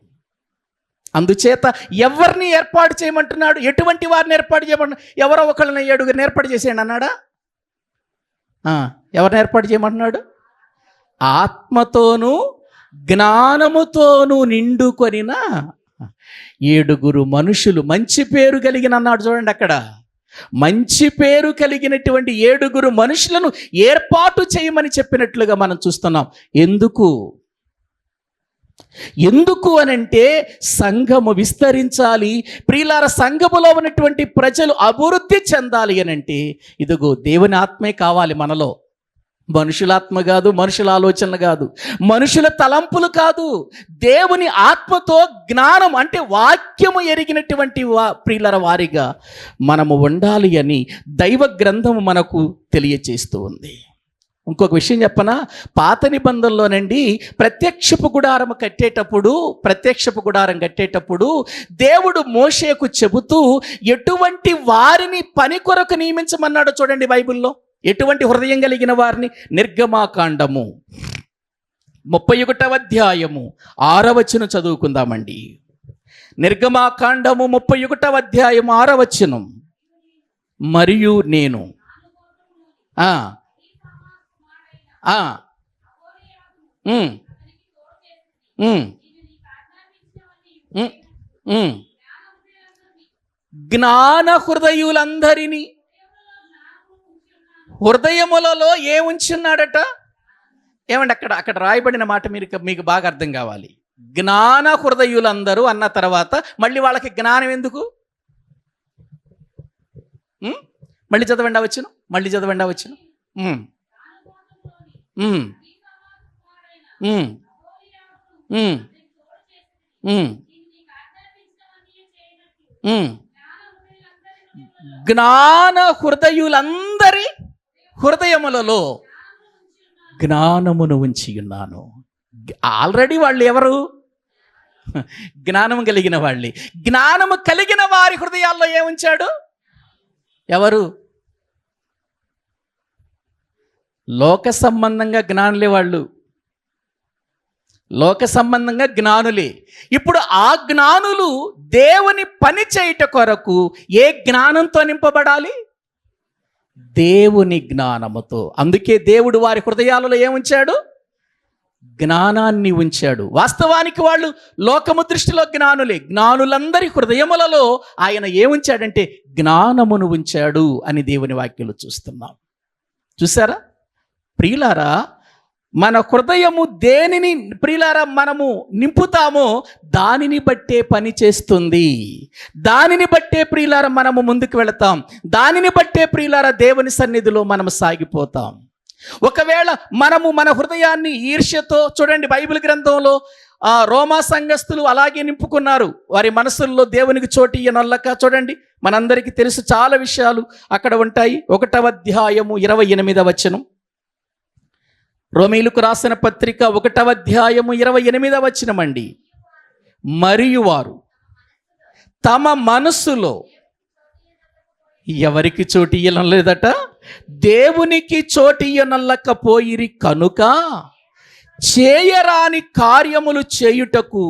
అందుచేత ఎవరిని ఏర్పాటు చేయమంటున్నాడు? ఎటువంటి వారిని ఏర్పాటు చేయమంటున్నాడు? ఎవరో ఒకళ్ళని 7 ఏర్పాటు చేసేయండి అన్నాడా? ఎవరిని ఏర్పాటు చేయమంటున్నాడు? ఆత్మతోనూ జ్ఞానముతోనూ నిండుకొనిన 7 మనుషులు, మంచి పేరు కలిగిన అన్నాడు. చూడండి అక్కడ మంచి పేరు కలిగినటువంటి 7 మనుషులను ఏర్పాటు చేయమని చెప్పినట్లుగా మనం చూస్తున్నాం. ఎందుకు అనంటే సంఘము విస్తరించాలి ప్రియులార, సంఘములో ఉన్నటువంటి ప్రజలు అభివృద్ధి చెందాలి అనంటే ఇదిగో దేవుని ఆత్మే కావాలి మనలో. మనుషుల ఆత్మ కాదు, మనుషుల ఆలోచనలు కాదు, మనుషుల తలంపులు కాదు, దేవుని ఆత్మతో జ్ఞానం అంటే వాక్యము ఎరిగినటువంటి ప్రియులర వారిగా మనము ఉండాలి అని దైవ గ్రంథము మనకు తెలియచేస్తూ ఉంది. ఇంకొక విషయం చెప్పనా, పాత నిబంధనలోనండి ప్రత్యక్షపు గుడారం కట్టేటప్పుడు దేవుడు మోషేకు చెబుతూ ఎటువంటి వారిని పని కొరకు నియమించమన్నాడో చూడండి బైబిల్లో. ఎటువంటి హృదయం కలిగిన వారిని? నిర్గమాకాండము 31వ అధ్యాయము 6వ వచనం చదువుకుందామండి. నిర్గమాకాండము 31వ అధ్యాయము 6వ వచనం. మరియు నేను జ్ఞాన హృదయులందరినీ, హృదయములలో ఏముంచున్నాడట? ఏమండి అక్కడ రాయబడిన మాట మీకు బాగా అర్థం కావాలి. జ్ఞాన హృదయులందరూ అన్న తర్వాత మళ్ళీ వాళ్ళకి జ్ఞానం ఎందుకు? మళ్ళీ చదవండి వచ్చిన ఉమ్, ఉమ్. జ్ఞాన హృదయులందరి హృదయములలో జ్ఞానమును ఉంచి ఉన్నాను. ఆల్రెడీ వాళ్ళు ఎవరు? జ్ఞానము కలిగిన వాళ్ళే. జ్ఞానము కలిగిన వారి హృదయాల్లో ఏముంచాడు? ఎవరు? లోక సంబంధంగా జ్ఞానులే వాళ్ళు, లోక సంబంధంగా జ్ఞానులే. ఇప్పుడు ఆ జ్ఞానులు దేవుని పని చేయుట కొరకు ఏ జ్ఞానంతో నింపబడాలి? దేవుని జ్ఞానముతో. అందుకే దేవుడు వారి హృదయాలలో ఏముంచాడు? జ్ఞానాన్ని ఉంచాడు. వాస్తవానికి వాళ్ళు లోకము దృష్టిలో జ్ఞానులే. జ్ఞానులందరి హృదయములలో ఆయన ఏముంచాడంటే జ్ఞానమును ఉంచాడు అని దేవుని వాక్యంలో చూస్తున్నాం. చూసారా ప్రియులారా? మన హృదయము దేనిని ప్రియులారా మనము నింపుతామో దానిని బట్టే పని చేస్తుంది. దానిని బట్టే ప్రియులారా మనము ముందుకు వెళతాం. దానిని బట్టే ప్రియులారా దేవుని సన్నిధిలో మనము సాగిపోతాం. ఒకవేళ మనము మన హృదయాన్ని ఈర్ష్యతో, చూడండి బైబిల్ గ్రంథంలో రోమా సంఘస్థులు అలాగే నింపుకున్నారు. వారి మనసుల్లో దేవునికి చోటు ఇయ్యనొల్లక. చూడండి, మనందరికీ తెలుసు, చాలా విషయాలు అక్కడ ఉంటాయి. 1వ అధ్యాయము 28వ వచనం. రోమీయులకు రాసిన పత్రిక 1వ అధ్యాయము 28వ వచనం అండి. మరియు వారు తమ మనస్సులో ఎవరికి చోటు ఇయ్యడం లేదట, దేవునికి చోటు ఇయ్యనల్లకపోయిరి కనుక చేయరాని కార్యములు చేయుటకు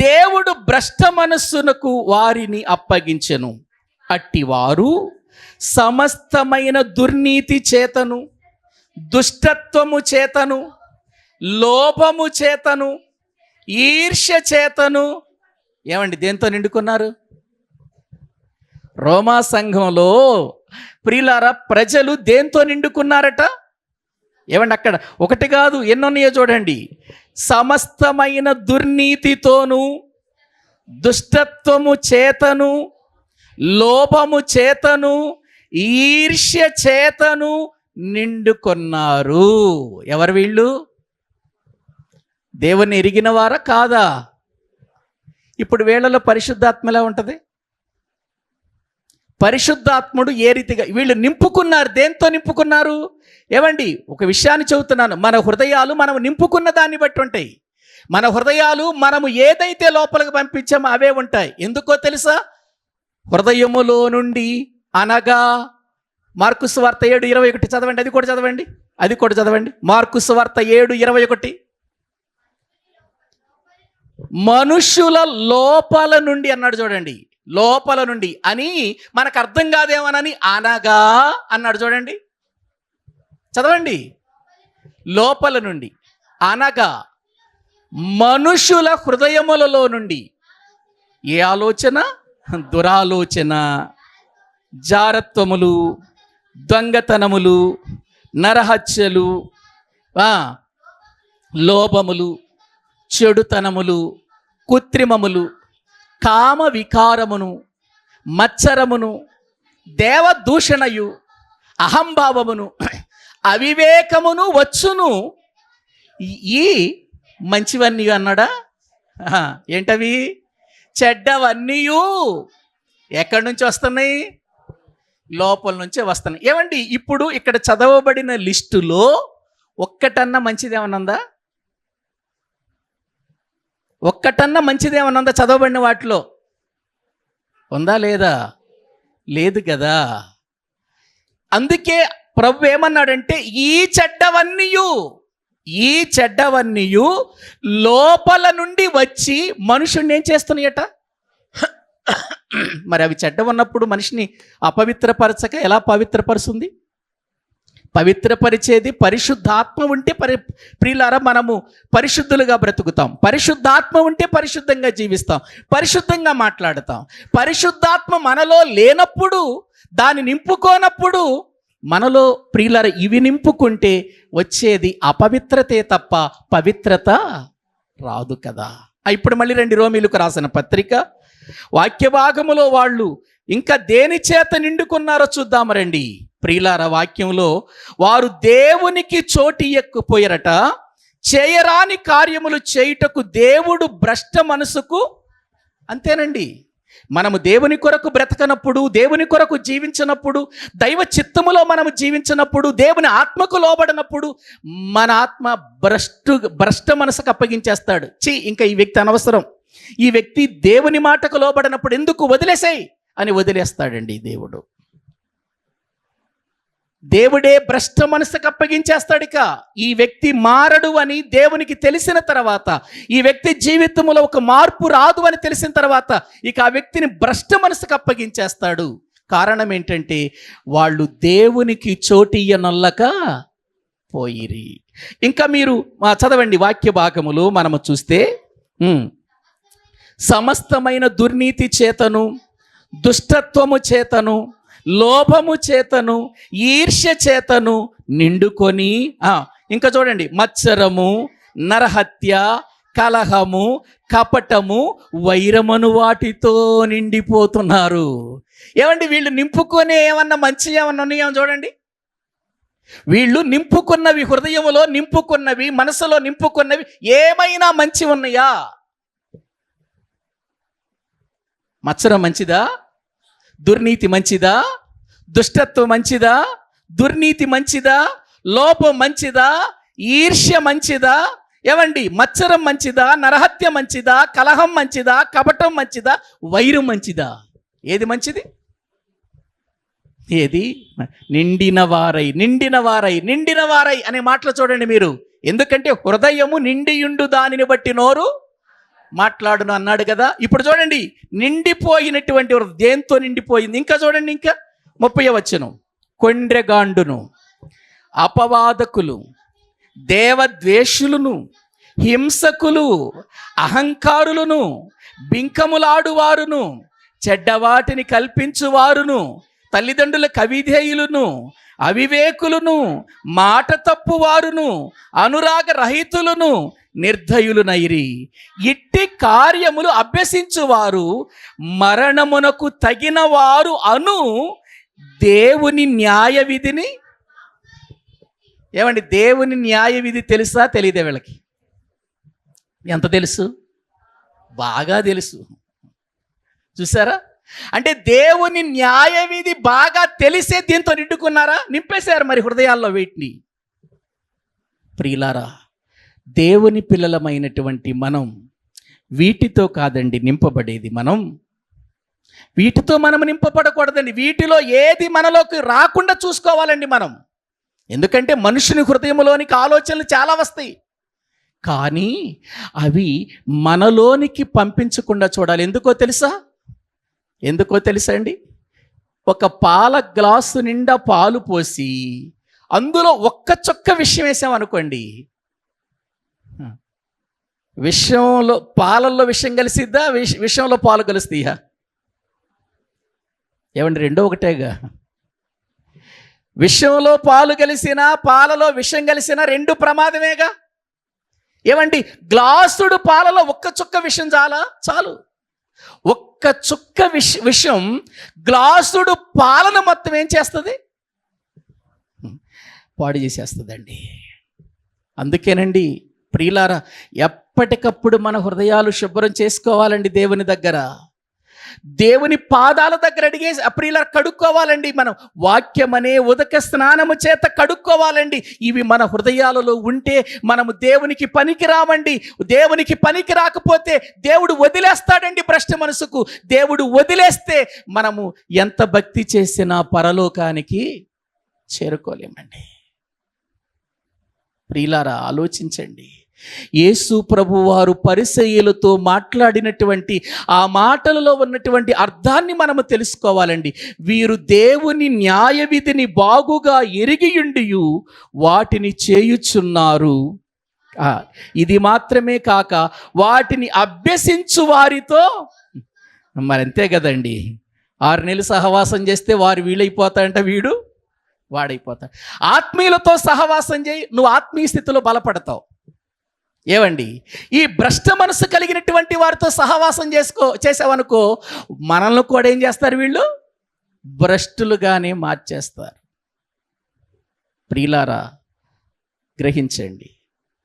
దేవుడు భ్రష్ట మనస్సునకు వారిని అప్పగించెను. అట్టివారు సమస్తమైన దుర్నీతి చేతను, దుష్టత్వము చేతను, లోభము చేతను, ఈర్ష్య చేతను ఏమండి దేంతో నిండుకున్నారు? రోమా సంఘంలో ప్రియులారా ప్రజలు దేంతో నిండుకున్నారట? ఏమండి అక్కడ ఒకటి కాదు ఎన్నోన్నాయో చూడండి. సమస్తమైన దుర్నీతితోను, దుష్టత్వము చేతను, లోభము చేతను, ఈర్ష్య చేతను నిండుకొన్నారు. ఎవరు వీళ్ళు? దేవుని ఎరిగిన వారా కాదా? ఇప్పుడు వీళ్ళలో పరిశుద్ధాత్మ ఎలా ఉంటుంది? పరిశుద్ధాత్ముడు ఏ రీతిగా వీళ్ళు నింపుకున్నారు? దేంతో నింపుకున్నారు? ఏమండి ఒక విషయాన్ని చెబుతున్నాను, మన హృదయాలు మనం నింపుకున్న దాన్ని బట్టి ఉంటాయి. మన హృదయాలు మనము ఏదైతే లోపలికి పంపించామో అవే ఉంటాయి. ఎందుకో తెలుసా? హృదయములో నుండి అనగా మార్కు సువార్త 7:21 చదవండి. అది కూడా చదవండి. మార్కు సువార్త 7:21. మనుష్యుల లోపల నుండి అన్నాడు చూడండి. లోపల నుండి అని మనకు అర్థం కాదేమోనని అనగా అన్నాడు చూడండి. చదవండి. లోపల నుండి అనగా మనుషుల హృదయములలో నుండి ఏ ఆలోచన? దురాలోచన, జారత్వములు, దొంగతనములు, నరహత్యలు, లోభములు, చెడుతనములు, కృత్రిమములు, కామ వికారమును, మత్సరమును, దేవదూషణయు, అహంభావమును, అవివేకమును వచ్చును. ఈ మంచివన్నీ అన్నాడా? ఏంటవి? చెడ్డవన్నీయు ఎక్కడి నుంచి వస్తున్నాయి? లోపల నుంచే వస్తున్నాయి. ఏమండి ఇప్పుడు ఇక్కడ చదవబడిన లిస్టులో ఒక్కటన్నా మంచిదేమన్నందా? ఒక్కటన్నా మంచిదేమన్నందా? చదవబడిన వాటిలో ఉందా లేదా? లేదు కదా. అందుకే ప్రభు ఏమన్నాడంటే ఈ చెడ్డవన్నీయు లోపల నుండి వచ్చి మనుషుణ్ణి ఏం చేస్తున్నాయట? మరి అవి చెడ్డ ఉన్నప్పుడు మనిషిని అపవిత్రపరచక ఎలా పవిత్రపరుస్తుంది? పవిత్రపరిచేది పరిశుద్ధాత్మ ఉంటే ప్రియులారా మనము పరిశుద్ధులుగా బ్రతుకుతాం. పరిశుద్ధాత్మ ఉంటే పరిశుద్ధంగా జీవిస్తాం, పరిశుద్ధంగా మాట్లాడతాం. పరిశుద్ధాత్మ మనలో లేనప్పుడు, దాన్ని నింపుకోనప్పుడు మనలో ప్రియులారా ఇవి నింపుకుంటే వచ్చేది అపవిత్రతే తప్ప పవిత్రత రాదు కదా. ఇప్పుడు మళ్ళీ రండి, రోమీయులకు రాసిన పత్రిక వాక్య భాగములో వాళ్ళు ఇంకా దేని చేత నిండుకున్నారో చూద్దాం రండి. ప్రియులారా వాక్యంలో వారు దేవునికి చోటు ఇయ్యకపోయారట, చేయరాని కార్యములు చేయుటకు దేవుడు భ్రష్ట మనసుకు, అంతేనండి. మనము దేవుని కొరకు బ్రతకనప్పుడు, దేవుని కొరకు జీవించినప్పుడు, దైవ చిత్తములో మనము జీవించినప్పుడు, దేవుని ఆత్మకు లోబడినప్పుడు మన ఆత్మ భ్రష్ట మనసుకు అప్పగించేస్తాడు. ఇంకా ఈ వ్యక్తి అనవసరం, ఈ వ్యక్తి దేవుని మాటకు లోబడినప్పుడు ఎందుకు, వదిలేసాయి అని వదిలేస్తాడండి దేవుడు. దేవుడే భ్రష్ట మనసుకు అప్పగించేస్తాడు. ఇక ఈ వ్యక్తి మారడు అని దేవునికి తెలిసిన తర్వాత, ఈ వ్యక్తి జీవితంలో ఒక మార్పు రాదు అని తెలిసిన తర్వాత ఇక ఆ వ్యక్తిని భ్రష్ట మనసుకు అప్పగించేస్తాడు. కారణం ఏంటంటే వాళ్ళు దేవునికి చోటియ్యనొల్లక పోయిరి. ఇంకా మీరు చదవండి వాక్య భాగములు మనము చూస్తే, సమస్తమైన దుర్నీతి చేతను, దుష్టత్వము చేతను, లోభము చేతను, ఈర్ష్య చేతను నిండుకొని, ఇంకా చూడండి, మత్సరము, నరహత్య, కలహము, కపటము, వైరమను వాటితో నిండిపోతున్నారు. ఏమండి, వీళ్ళు నింపుకొని ఏమన్నా మంచి ఏమన్నా ఉన్నాయేమో చూడండి. వీళ్ళు నింపుకున్నవి, హృదయములో నింపుకున్నవి, మనసులో నింపుకున్నవి ఏమైనా మంచి ఉన్నాయా? మత్సరం మంచిదా? దుర్నీతి మంచిదా? దుష్టత్వం మంచిదా? దుర్నీతి మంచిదా? లోపం మంచిదా? ఈర్ష్య మంచిదా? ఏమండి, మత్సరం మంచిదా? నరహత్య మంచిదా? కలహం మంచిదా? కపటం మంచిదా? వైరం మంచిదా? ఏది మంచిది? ఏది? నిండిన వారై అనే మాటలు చూడండి మీరు. ఎందుకంటే హృదయము నిండియుండు దానిని బట్టి నోరు మాట్లాడును అన్నాడు కదా. ఇప్పుడు చూడండి, నిండిపోయినటువంటి దేంతో నిండిపోయింది? ఇంకా చూడండి, ఇంకా 30వ వచనం, కొండ్రెగాండును, అపవాదకులు, దేవద్వేషులను, హింసకులు, అహంకారులను, బింకములాడువారును, చెడ్డవాటిని కల్పించువారును, తల్లిదండ్రులకు అవిధేయులను, అవివేకులను, మాట తప్పువారును, అనురాగ రహితులను, నిర్దయులునైరి. ఇట్టి కార్యములు అభ్యసించువారు మరణమునకు తగిన వారు అను దేవుని న్యాయ విధిని, ఏమండి, దేవుని న్యాయ విధి తెలుసా? తెలియదే వీళ్ళకి? ఎంత తెలుసు? బాగా తెలుసు. చూసారా? అంటే దేవుని న్యాయ విధి బాగా తెలిసే దీంతో నిండుకున్నారా? నింపేశారు మరి హృదయాల్లో వీటిని. ప్రియులారా, దేవుని పిల్లలమైనటువంటి మనం వీటితో కాదండి నింపబడేది. మనం వీటితో మనం నింపబడకూడదండి. వీటిలో ఏది మనలోకి రాకుండా చూసుకోవాలండి మనం. ఎందుకంటే మనుషుని హృదయంలోనికి ఆలోచనలు చాలా వస్తాయి, కానీ అవి మనలోనికి పంపించకుండా చూడాలి. ఎందుకో తెలుసా అండి? ఒక పాల గ్లాసు నిండా పాలు పోసి అందులో ఒక్క చొక్క విషం వేసామనుకోండి, విషంలో పాలల్లో విషం కలిసిద్దా? విషంలో పాలు కలుస్తాయా? ఏమండి, రెండో ఒకటేగా. విషంలో పాలు కలిసినా, పాలలో విషం కలిసినా రెండు ప్రమాదమేగా. ఏమండి, గ్లాసుడు పాలలో ఒక్క చుక్క విషం చాలు. ఒక్క చుక్క విషం గ్లాసుడు పాలను మొత్తం ఏం చేస్తుంది? పాడు చేసేస్తుందండి. అందుకేనండి ప్రియులారా, ఎప్పటికప్పుడు మన హృదయాలు శుభ్రం చేసుకోవాలండి. దేవుని దగ్గర, దేవుని పాదాల దగ్గర ప్రియులారా కడుక్కోవాలండి. మనం వాక్యమనే ఉదక స్నానము చేత కడుక్కోవాలండి. ఇవి మన హృదయాలలో ఉంటే మనము దేవునికి పనికి రామండి. దేవునికి పనికి రాకపోతే దేవుడు వదిలేస్తాడండి భ్రష్ట మనసుకు. దేవుడు వదిలేస్తే మనము ఎంత భక్తి చేసినా పరలోకానికి చేరుకోలేమండి. ప్రియులారా, ఆలోచించండి. యేసు ప్రభువారు పరిసయ్యులతో మాట్లాడినటువంటి ఆ మాటలలో ఉన్నటువంటి అర్థాన్ని మనము తెలుసుకోవాలండి. వీరు దేవుని న్యాయ విధిని బాగుగా ఎరిగియుండియు వాటిని చేయుచున్నారు. ఇది మాత్రమే కాక వాటిని అభ్యసించు వారితో, మరంతే కదండి. 6 నెలలు సహవాసం చేస్తే వారు వీళ్ళైపోతాడంట, వీడు వాడైపోతాడు. ఆత్మీయులతో సహవాసం చేయి, నువ్వు ఆత్మీయ స్థితిలో బలపడతావు. ఏవండి, ఈ భ్రష్ట మనసు కలిగినటువంటి వారితో సహవాసం చేసావనుకో, మనల్ని కూడా ఏం చేస్తారు? వీళ్ళు భ్రష్టులుగానే మార్చేస్తారు. ప్రియులారా, గ్రహించండి.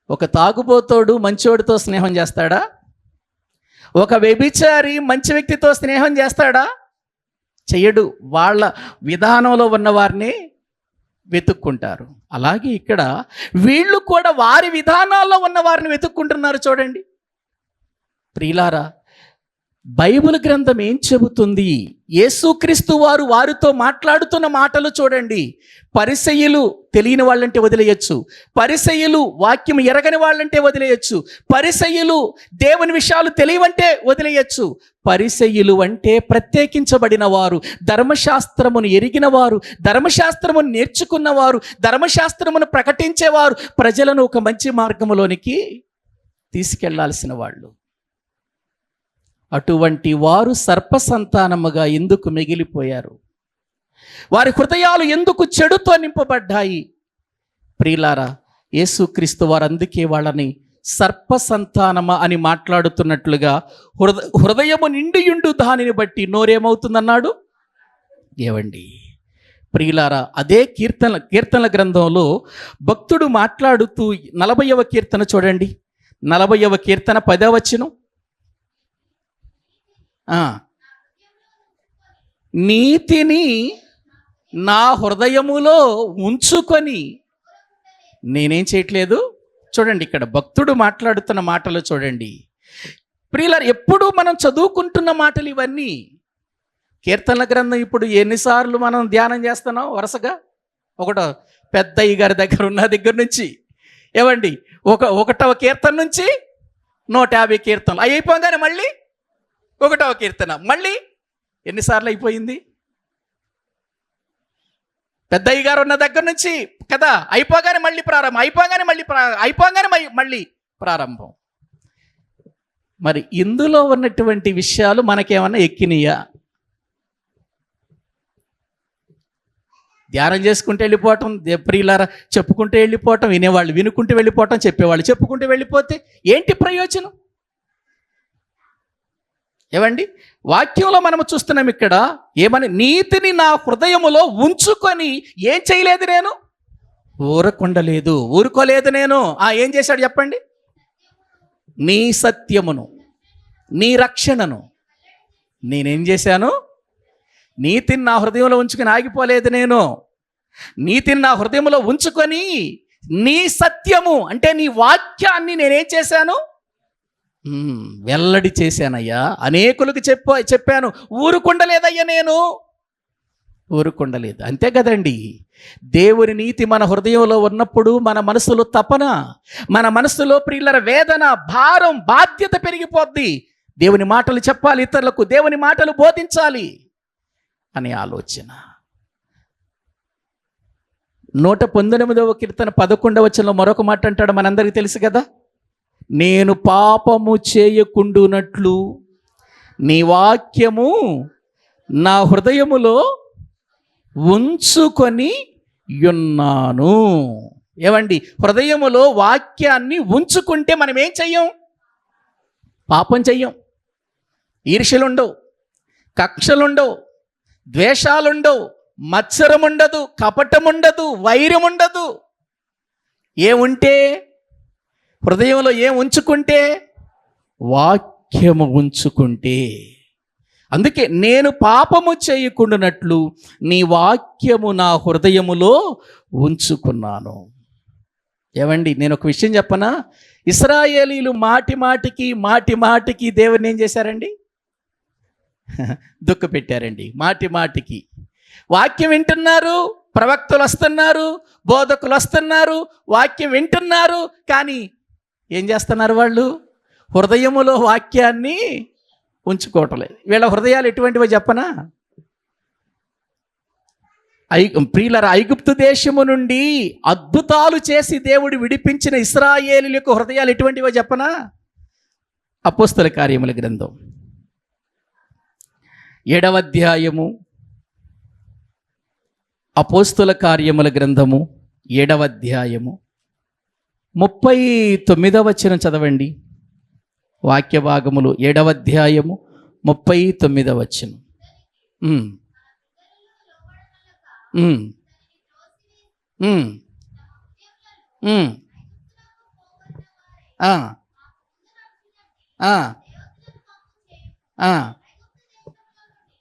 ఒక తాగుబోతోడు మంచోడితో స్నేహం చేస్తాడా? ఒక వ్యభిచారి మంచి వ్యక్తితో స్నేహం చేస్తాడా? చెయ్యడు. వాళ్ళ విధానంలో ఉన్న వారిని వెతుక్కుంటారు. అలాగే ఇక్కడ వీళ్ళు కూడా వారి విధానాల్లో ఉన్న వారిని వెతుక్కుంటున్నారు. చూడండి ప్రియులారా, బైబిల్ గ్రంథం ఏం చెబుతుంది? యేసుక్రీస్తు వారు వారితో మాట్లాడుతున్న మాటలు చూడండి. పరిసయ్యులు తెలియని వాళ్ళంటే వదిలేయచ్చు, పరిసయ్యులు వాక్యం ఎరగని వాళ్ళంటే వదిలేయచ్చు, పరిసయ్యులు దేవుని విషయాలు తెలియవంటే వదిలేయచ్చు. పరిసయ్యులు అంటే ప్రత్యేకించబడిన వారు, ధర్మశాస్త్రమును ఎరిగిన వారు, ధర్మశాస్త్రమును నేర్చుకున్నవారు, ధర్మశాస్త్రమును ప్రకటించేవారు, ప్రజలను ఒక మంచి మార్గంలోనికి తీసుకెళ్లాల్సిన వాళ్ళు. అటువంటి వారు సర్ప సంతానముగా ఎందుకు మిగిలిపోయారు? వారి హృదయాలు ఎందుకు చెడుతో నింపబడ్డాయి? ప్రియులారా, యేసుక్రీస్తు వారు అందుకే వాళ్ళని సర్ప సంతానమా అని మాట్లాడుతున్నట్లుగా హృదయము నిండియుండు దానిని బట్టి నోరేమవుతుందన్నాడు. ఏవండి ప్రియులారా, అదే కీర్తనల గ్రంథంలో భక్తుడు మాట్లాడుతూ 40వ కీర్తన చూడండి. 40వ కీర్తన 10వ వచనం. నీతిని నా హృదయములో ఉంచుకొని నేనేం చేయట్లేదు. చూడండి ఇక్కడ భక్తుడు మాట్లాడుతున్న మాటలు చూడండి ప్రియులారా. ఎప్పుడు మనం చదువుకుంటున్న మాటలు ఇవన్నీ. కీర్తనల గ్రంథం ఇప్పుడు ఎన్నిసార్లు మనం ధ్యానం చేస్తున్నాం వరుసగా? ఒకటో పెద్దయ్య గారి దగ్గర ఉన్న దగ్గర నుంచి ఏవండి 1వ కీర్తన నుంచి 150 కీర్తనలు అయిపోగానే మళ్ళీ 1వ కీర్తన మళ్ళీ ఎన్నిసార్లు అయిపోయింది? పెద్దయ్య గారు ఉన్న దగ్గర నుంచి కదా, అయిపోగానే మళ్ళీ ప్రారంభం, అయిపోగానే మళ్ళీ ప్రారంభం. మరి ఇందులో ఉన్నటువంటి విషయాలు మనకేమన్నా ఎక్కినయా? ధ్యానం చేసుకుంటూ వెళ్ళిపోవటం, ప్రియులారా, చెప్పుకుంటూ వెళ్ళిపోవటం, వినేవాళ్ళు వినుకుంటూ వెళ్ళిపోవటం, చెప్పేవాళ్ళు చెప్పుకుంటూ వెళ్ళిపోతే ఏంటి ప్రయోజనం? ఏవండి వాక్యంలో మనము చూస్తున్నాం ఇక్కడ ఏమని, నీతిని నా హృదయములో ఉంచుకొని ఏం చేయలేదు నేను, ఊరుకోలేదు నేను. ఏం చేశాడు చెప్పండి? నీ సత్యమును, నీ రక్షణను నేనేం చేశాను? నీతిని నా హృదయంలో ఉంచుకొని ఆగిపోలేదు నేను. నీతిని నా హృదయంలో ఉంచుకొని నీ సత్యము అంటే నీ వాక్యాన్ని నేనేం చేశాను? వెల్లడి చేశానయ్యా, అనేకులకు చెప్పాను. ఊరుకుండలేదయ్యా, నేను ఊరుకుండలేదు. అంతే కదండి. దేవుని నీతి మన హృదయంలో ఉన్నప్పుడు మన మనసులో తపన, మన మనసులో ప్రియులర వేదన, భారం, బాధ్యత పెరిగిపోద్ది. దేవుని మాటలు చెప్పాలి, ఇతరులకు దేవుని మాటలు బోధించాలి అనే ఆలోచన. 119వ కీర్తన 11వ వచనంలో మరొక మాట అంటాడు, మనందరికీ తెలుసు కదా. నేను పాపము చేయకుండునట్లు నీ వాక్యము నా హృదయములో ఉంచుకొని ఉన్నాను. ఏమండి, హృదయములో వాక్యాన్ని ఉంచుకుంటే మనం ఏం చెయ్యం? పాపం చెయ్యం. ఈర్ష్యలుండవు, కక్షలుండవు, ద్వేషాలుండవు, మత్సరముండదు, కపటముండదు, వైరముండదు. ఏముంటే? హృదయంలో ఏం ఉంచుకుంటే? వాక్యము ఉంచుకుంటే. అందుకే నేను పాపము చేయకుండానట్లు నీ వాక్యము నా హృదయములో ఉంచుకున్నాను. ఏమండి, నేను ఒక విషయం చెప్పనా? ఇశ్రాయేలీలు మాటి మాటికి దేవుని ఏం చేశారండి? దుఃఖ పెట్టారండి. మాటికి వాక్యం వింటున్నారు, ప్రవక్తలు వస్తున్నారు, బోధకులు వస్తున్నారు, వాక్యం వింటున్నారు, కానీ ఏం చేస్తున్నారు వాళ్ళు? హృదయములో వాక్యాన్ని ఉంచుకోవట్లేదు. వీళ్ళ హృదయాలు ఎటువంటివో చెప్పనా? ప్రియులర, ఐగుప్తు దేశము నుండి అద్భుతాలు చేసి దేవుడు విడిపించిన ఇశ్రాయేలీయుల యొక్క హృదయాలు ఎటువంటివో చెప్పనా? అపోస్తల కార్యముల గ్రంథం 7వ అధ్యాయము, అపోస్తల కార్యముల గ్రంథము 7వ అధ్యాయము 39వ వచనం చదవండి. వాక్య భాగములు 7వ అధ్యాయము 39వ వచనం. ఆ, ఆ, ఆ,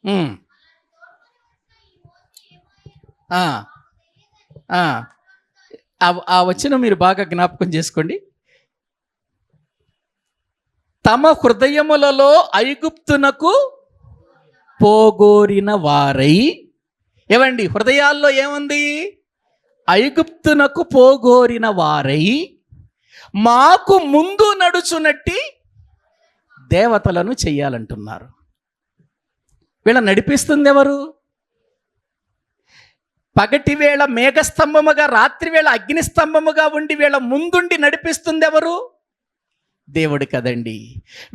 ఉమ్, ఆ, ఆ. ఆ వచనం మీరు బాగా జ్ఞాపకం చేసుకోండి. తమ హృదయములలో ఐగుప్తునకు పోగోరిన వారై, ఏమండి హృదయాల్లో ఏముంది? ఐగుప్తునకు పోగోరిన వారై మాకు ముందు నడుచునట్టి దేవతలను చెయ్యాలంటున్నారు. వీళ్ళ నడిపిస్తుంది ఎవరు? పగటి వేళ మేఘస్తంభముగా, రాత్రి వేళ అగ్నిస్తంభముగా ఉండి వీళ్ళ ముందుండి నడిపిస్తుంది ఎవరు? దేవుడు కదండి.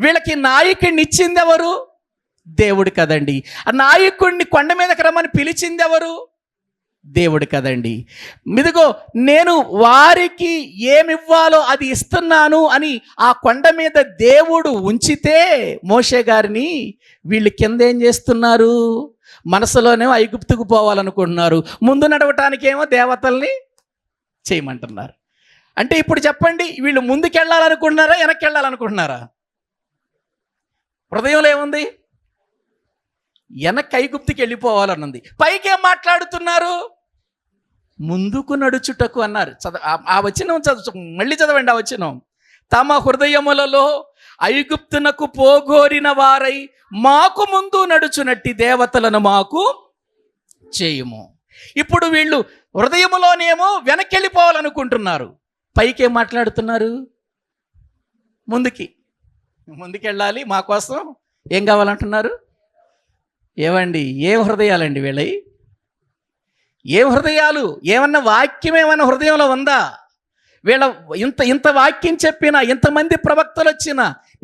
వీళ్ళకి నాయకుడిని ఇచ్చింది ఎవరు? దేవుడు కదండి. ఆ నాయకుడిని కొండ మీదకి రమ్మని పిలిచింది ఎవరు? దేవుడు కదండి. ఇదిగో నేను వారికి ఏమివ్వాలో అది ఇస్తున్నాను అని ఆ కొండ మీద దేవుడు ఉంచితే మోషే గారిని, వీళ్ళు కింద ఏం చేస్తున్నారు? మనసులోనేమో ఐగుప్తుకు పోవాలనుకుంటున్నారు, ముందు నడవటానికేమో దేవతల్ని చేయమంటున్నారు. అంటే ఇప్పుడు చెప్పండి, వీళ్ళు ముందుకు వెళ్ళాలనుకుంటున్నారా, వెనక్కి వెళ్ళాలనుకుంటున్నారా? హృదయంలో ఏముంది? వెనక్కి ఐగుప్తుకి వెళ్ళిపోవాలనుంది. పైకి ఏం మాట్లాడుతున్నారు? ముందుకు నడుచుటకు అన్నారు. ఆ వచనం మళ్ళీ చదవండి ఆ వచనం. తమ హృదయములలో ఐగుప్తునకు పోగోరిన వారై మాకు ముందు నడుచునట్టి దేవతలను మాకు చేయుము. ఇప్పుడు వీళ్ళు హృదయములోనేమో వెనక్కి వెళ్ళిపోవాలనుకుంటున్నారు, పైకి ఏం మాట్లాడుతున్నారు? ముందుకెళ్ళాలి, మా కోసం ఏం కావాలంటున్నారు? ఏమండి, ఏం హృదయాలండి వీళ్ళవి? ఏం హృదయాలు? ఏమన్నా వాక్యం ఏమన్నా హృదయంలో ఉందా? వీళ్ళ ఇంత వాక్యం చెప్పిన, ఇంతమంది ప్రవక్తలు వచ్చిన,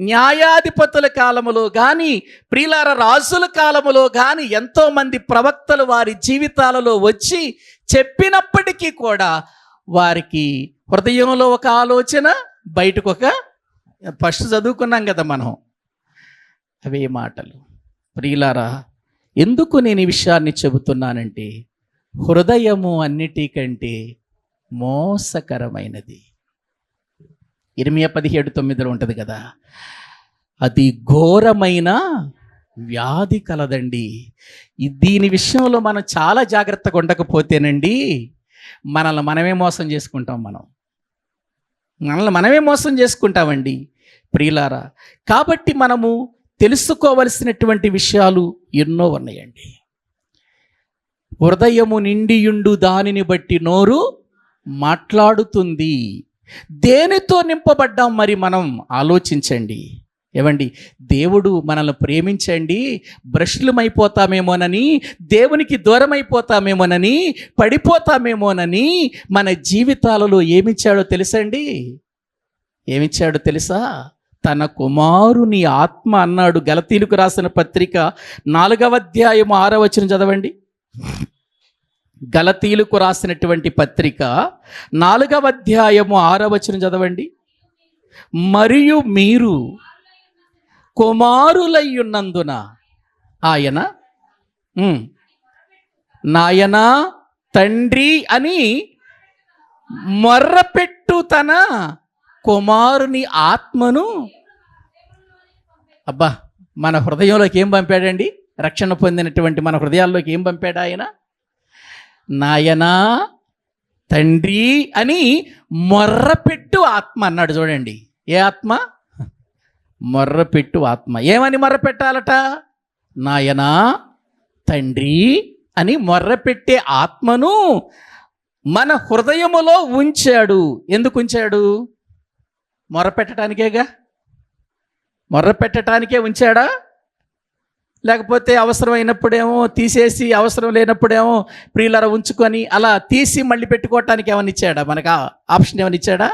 న్యాయాధిపతుల కాలములో కానీ, ప్రియులార రాజుల కాలములో కానీ ఎంతోమంది ప్రవక్తలు వారి జీవితాలలో వచ్చి చెప్పినప్పటికీ కూడా వారికి హృదయంలో ఒక ఆలోచన, బయటకు ఒక, ఫస్ట్ చదువుకున్నాం కదా మనం అవే మాటలు. ప్రియులారా, ఎందుకు నేను ఈ విషయాన్ని చెబుతున్నానంటే, హృదయము అన్నిటికంటే మోసకరమైనది. ఇర్మియా 17:9 ఉంటుంది కదా, అది ఘోరమైన వ్యాధి కలదండి. దీని విషయంలో మనం చాలా జాగ్రత్తగా ఉండకపోతేనండి మనల్ని మనమే మోసం చేసుకుంటాం. మనల్ని మనమే మోసం చేసుకుంటామండి ప్రియులారా. కాబట్టి మనము తెలుసుకోవలసినటువంటి విషయాలు ఎన్నో ఉన్నాయండి. హృదయము నిండియుండు దానిని బట్టి నోరు మాట్లాడుతుంది. దేనితో నింపబడ్డాం మరి మనం ఆలోచించండి. ఏమండి, దేవుడు మనల్ని ప్రేమించండి, భ్రష్టులమైపోతామేమోనని, దేవునికి దూరం అయిపోతామేమోనని, పడిపోతామేమోనని మన జీవితాలలో ఏమిచ్చాడో తెలుసండి? ఏమిచ్చాడో తెలుసా? తన కుమారుని ఆత్మ అన్నాడు. గలతీయులకు రాసిన పత్రిక 4వ అధ్యాయం 6వ వచనం చదవండి. గలతీయులకు రాసినటువంటి పత్రిక 4వ అధ్యాయము 6వ వచనం చదవండి. మరియు మీరు కుమారులయ్యున్నందున ఆయన నాయనా తండ్రి అని మొర్రపెట్టు తన కుమారుని ఆత్మను. అబ్బా, మన హృదయంలోకి ఏం పంపాడండి? రక్షణ పొందినటువంటి మన హృదయాల్లోకి ఏం పంపాడు ఆయన? నాయనా తండ్రి అని మొర్రపెట్టు ఆత్మ అన్నాడు. చూడండి, ఏ ఆత్మ? మొర్రపెట్టు ఆత్మ. ఏమని మొర్రపెట్టాలట? నాయనా తండ్రి అని మొర్రపెట్టే ఆత్మను మన హృదయములో ఉంచాడు. ఎందుకు ఉంచాడు? మొర్రపెట్టడానికేగా. మొర్రపెట్టడానికే ఉంచాడా? లేకపోతే అవసరమైనప్పుడేమో తీసేసి, అవసరం లేనప్పుడేమో ప్రియులర ఉంచుకొని అలా తీసి మళ్ళీ పెట్టుకోవటానికి ఏమన్నా ఇచ్చాడా? మనకు ఆప్షన్ ఏమైనా ఇచ్చాడా?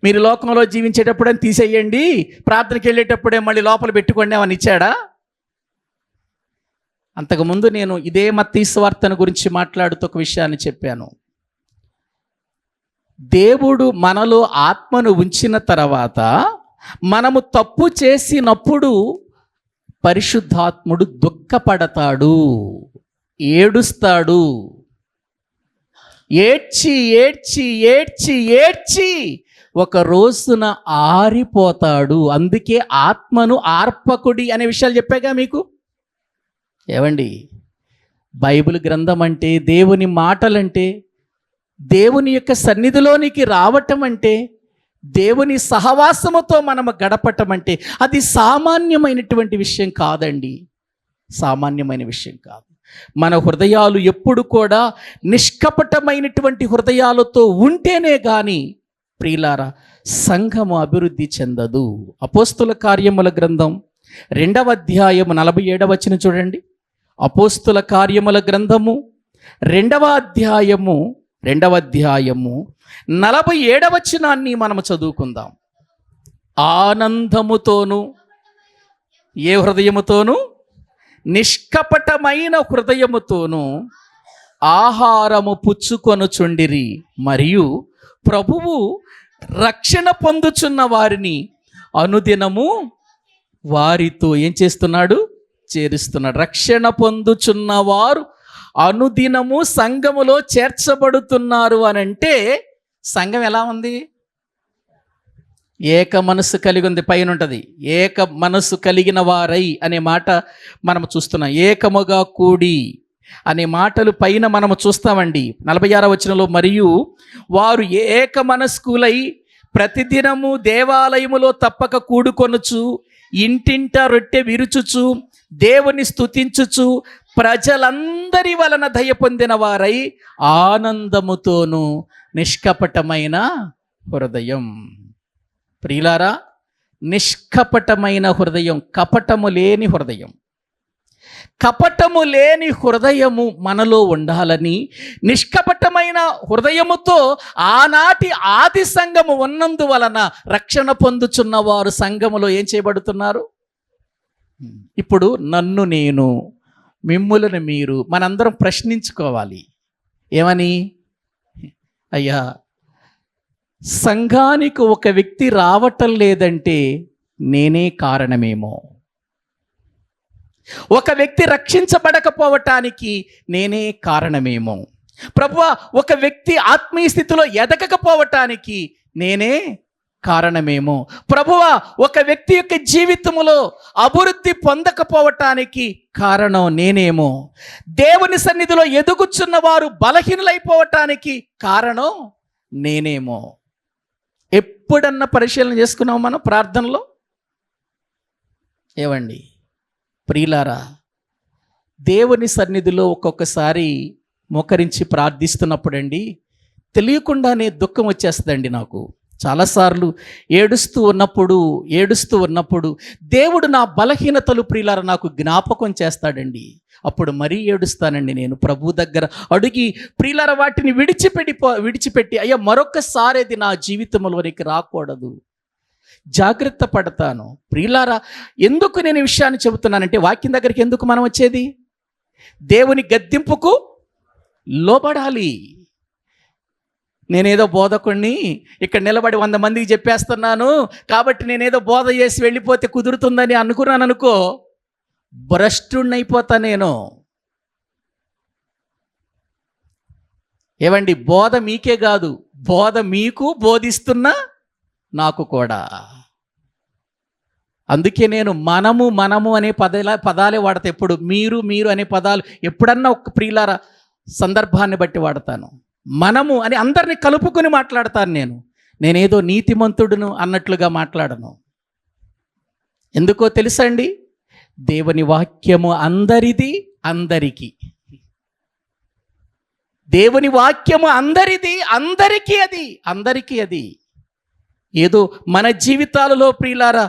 మీరు లోకంలో జీవించేటప్పుడే తీసేయండి, ప్రార్థనకి వెళ్ళేటప్పుడే మళ్ళీ లోపల పెట్టుకోండి ఏమని ఇచ్చాడా? అంతకుముందు నేను ఇదే మత్తయి సువార్తను గురించి మాట్లాడుతూ ఒక విషయాన్ని చెప్పాను. దేవుడు మనలో ఆత్మను ఉంచిన తర్వాత మనము తప్పు చేసినప్పుడు పరిశుద్ధాత్ముడు దుఃఖపడతాడు, ఏడుస్తాడు. ఏడ్చి ఏడ్చి ఏడ్చి ఏడ్చి ఒక రోజున ఆరిపోతాడు. అందుకే ఆత్మను ఆర్పకుడి అనే విషయాలు చెప్పాగా మీకు. ఏవండి, బైబిల్ గ్రంథం అంటే, దేవుని మాటలంటే, దేవుని యొక్క సన్నిధిలోనికి రావటం అంటే, దేవుని సహవాసముతో మనము గడపటం అంటే అది సామాన్యమైనటువంటి విషయం కాదండి. సామాన్యమైన విషయం కాదు. మన హృదయాలు ఎప్పుడు కూడా నిష్కపటమైనటువంటి హృదయాలతో ఉంటేనే కానీ ప్రియులారా సంఘము అభివృద్ధి చెందదు. అపోస్తుల కార్యముల గ్రంథం 2వ అధ్యాయము 47వ వచనం చూడండి. అపోస్తుల కార్యముల గ్రంథము 2వ అధ్యాయము 47వ వచనాన్ని మనము చదువుకుందాం. ఆనందముతోను, ఏ హృదయముతోను? నిష్కపటమైన హృదయముతోను ఆహారము పుచ్చుకొనుచుండిరి, మరియు ప్రభువు రక్షణ పొందుచున్న వారిని అనుదినము వారితో ఏం చేస్తున్నాడు? చేరుస్తున్నాడు. రక్షణ పొందుచున్న వారు అనుదినము సంఘములో చేర్చబడుతున్నారు అని అంటే సంఘం ఎలా ఉంది? ఏక మనస్సు కలిగి ఉంది. పైన ఉంటుంది ఏక మనస్సు కలిగిన వారై అనే మాట మనము చూస్తున్నాం. ఏకముగా కూడి అనే మాటలు పైన మనము చూస్తామండి. 46వ వచనంలో, మరియు వారు ఏక మనస్కులై ప్రతిదినము దేవాలయములో తప్పక కూడుకొనుచు, ఇంటింట రొట్టె విరుచుచు, దేవుని స్తుతించుచు, ప్రజలందరి వలన దయ పొందిన వారై ఆనందముతోనూ నిష్కపటమైన హృదయం. ప్రియులారా, నిష్కపటమైన హృదయం, కపటము లేని హృదయం, కపటము లేని హృదయము మనలో ఉండాలని, నిష్కపటమైన హృదయముతో ఆనాటి ఆది సంఘము ఉన్నందువలన రక్షణ పొందుచున్న వారు సంఘములో ఏం చేయబడుతున్నారు? ఇప్పుడు నన్ను నేను, మిమ్ములను మీరు, మనందరం ప్రశ్నించుకోవాలి. ఏమని? అయ్యా, సంఘానికి ఒక వ్యక్తి రావటం లేదంటే నేనే కారణమేమో, ఒక వ్యక్తి రక్షించబడకపోవటానికి నేనే కారణమేమో, ప్రభువా ఒక వ్యక్తి ఆత్మీయ స్థితిలో ఎదగకపోవటానికి నేనే కారణమేమో, ప్రభువా ఒక వ్యక్తి యొక్క జీవితంలో అభివృద్ధి పొందకపోవటానికి కారణం నేనేమో, దేవుని సన్నిధిలో ఎదుగుచున్న వారు బలహీనులైపోవటానికి కారణం నేనేమో. ఎప్పుడన్నా పరిశీలన చేసుకున్నాం మనం ప్రార్థనలో? ఏవండి ప్రియులారా, దేవుని సన్నిధిలో ఒక్కొక్కసారి మోకరించి ప్రార్థిస్తున్నప్పుడండి తెలియకుండానే దుఃఖం వచ్చేస్తుందండి నాకు. చాలాసార్లు ఏడుస్తూ ఉన్నప్పుడు దేవుడు నా బలహీనతలు ప్రియులారా నాకు జ్ఞాపకం చేస్తాడండి. అప్పుడు మరీ ఏడుస్తానండి నేను ప్రభు దగ్గర అడిగి, ప్రియులారా వాటిని విడిచిపెట్టి అయ్యా మరొకసారి అది నా జీవితంలోనికి రాకూడదు, జాగ్రత్త పడతాను. ప్రియులారా, ఎందుకు నేను ఈ విషయాన్ని చెబుతున్నానంటే, వాక్యం దగ్గరికి ఎందుకు మనం వచ్చేది? దేవుని గద్దింపుకు లోబడాలి. నేనేదో బోధకుణ్ణి ఇక్కడ నిలబడి 100 మందికి చెప్పేస్తున్నాను కాబట్టి నేనేదో బోధ చేసి వెళ్ళిపోతే కుదురుతుందని అనుకున్నాను అనుకో, భ్రష్టుణ్ణైపోతా నేను. ఏవండి, బోధ మీకే కాదు, బోధ మీకు బోధిస్తున్నా నాకు కూడా. అందుకే నేను మనము అనే పదాలే వాడతా. ఎప్పుడు మీరు అనే పదాలు ఎప్పుడన్నా ఒక ప్రియులారా సందర్భాన్ని బట్టి వాడతాను. మనము అని అందరినీ కలుపుకొని మాట్లాడతాను. నేనేదో నీతిమంతుడును అన్నట్లుగా మాట్లాడను. ఎందుకో తెలుసండి, దేవుని వాక్యము అందరిది, అందరికీ. దేవుని వాక్యము అందరిది, అందరికీ అది. ఏదో మన జీవితాలలో ప్రియులారా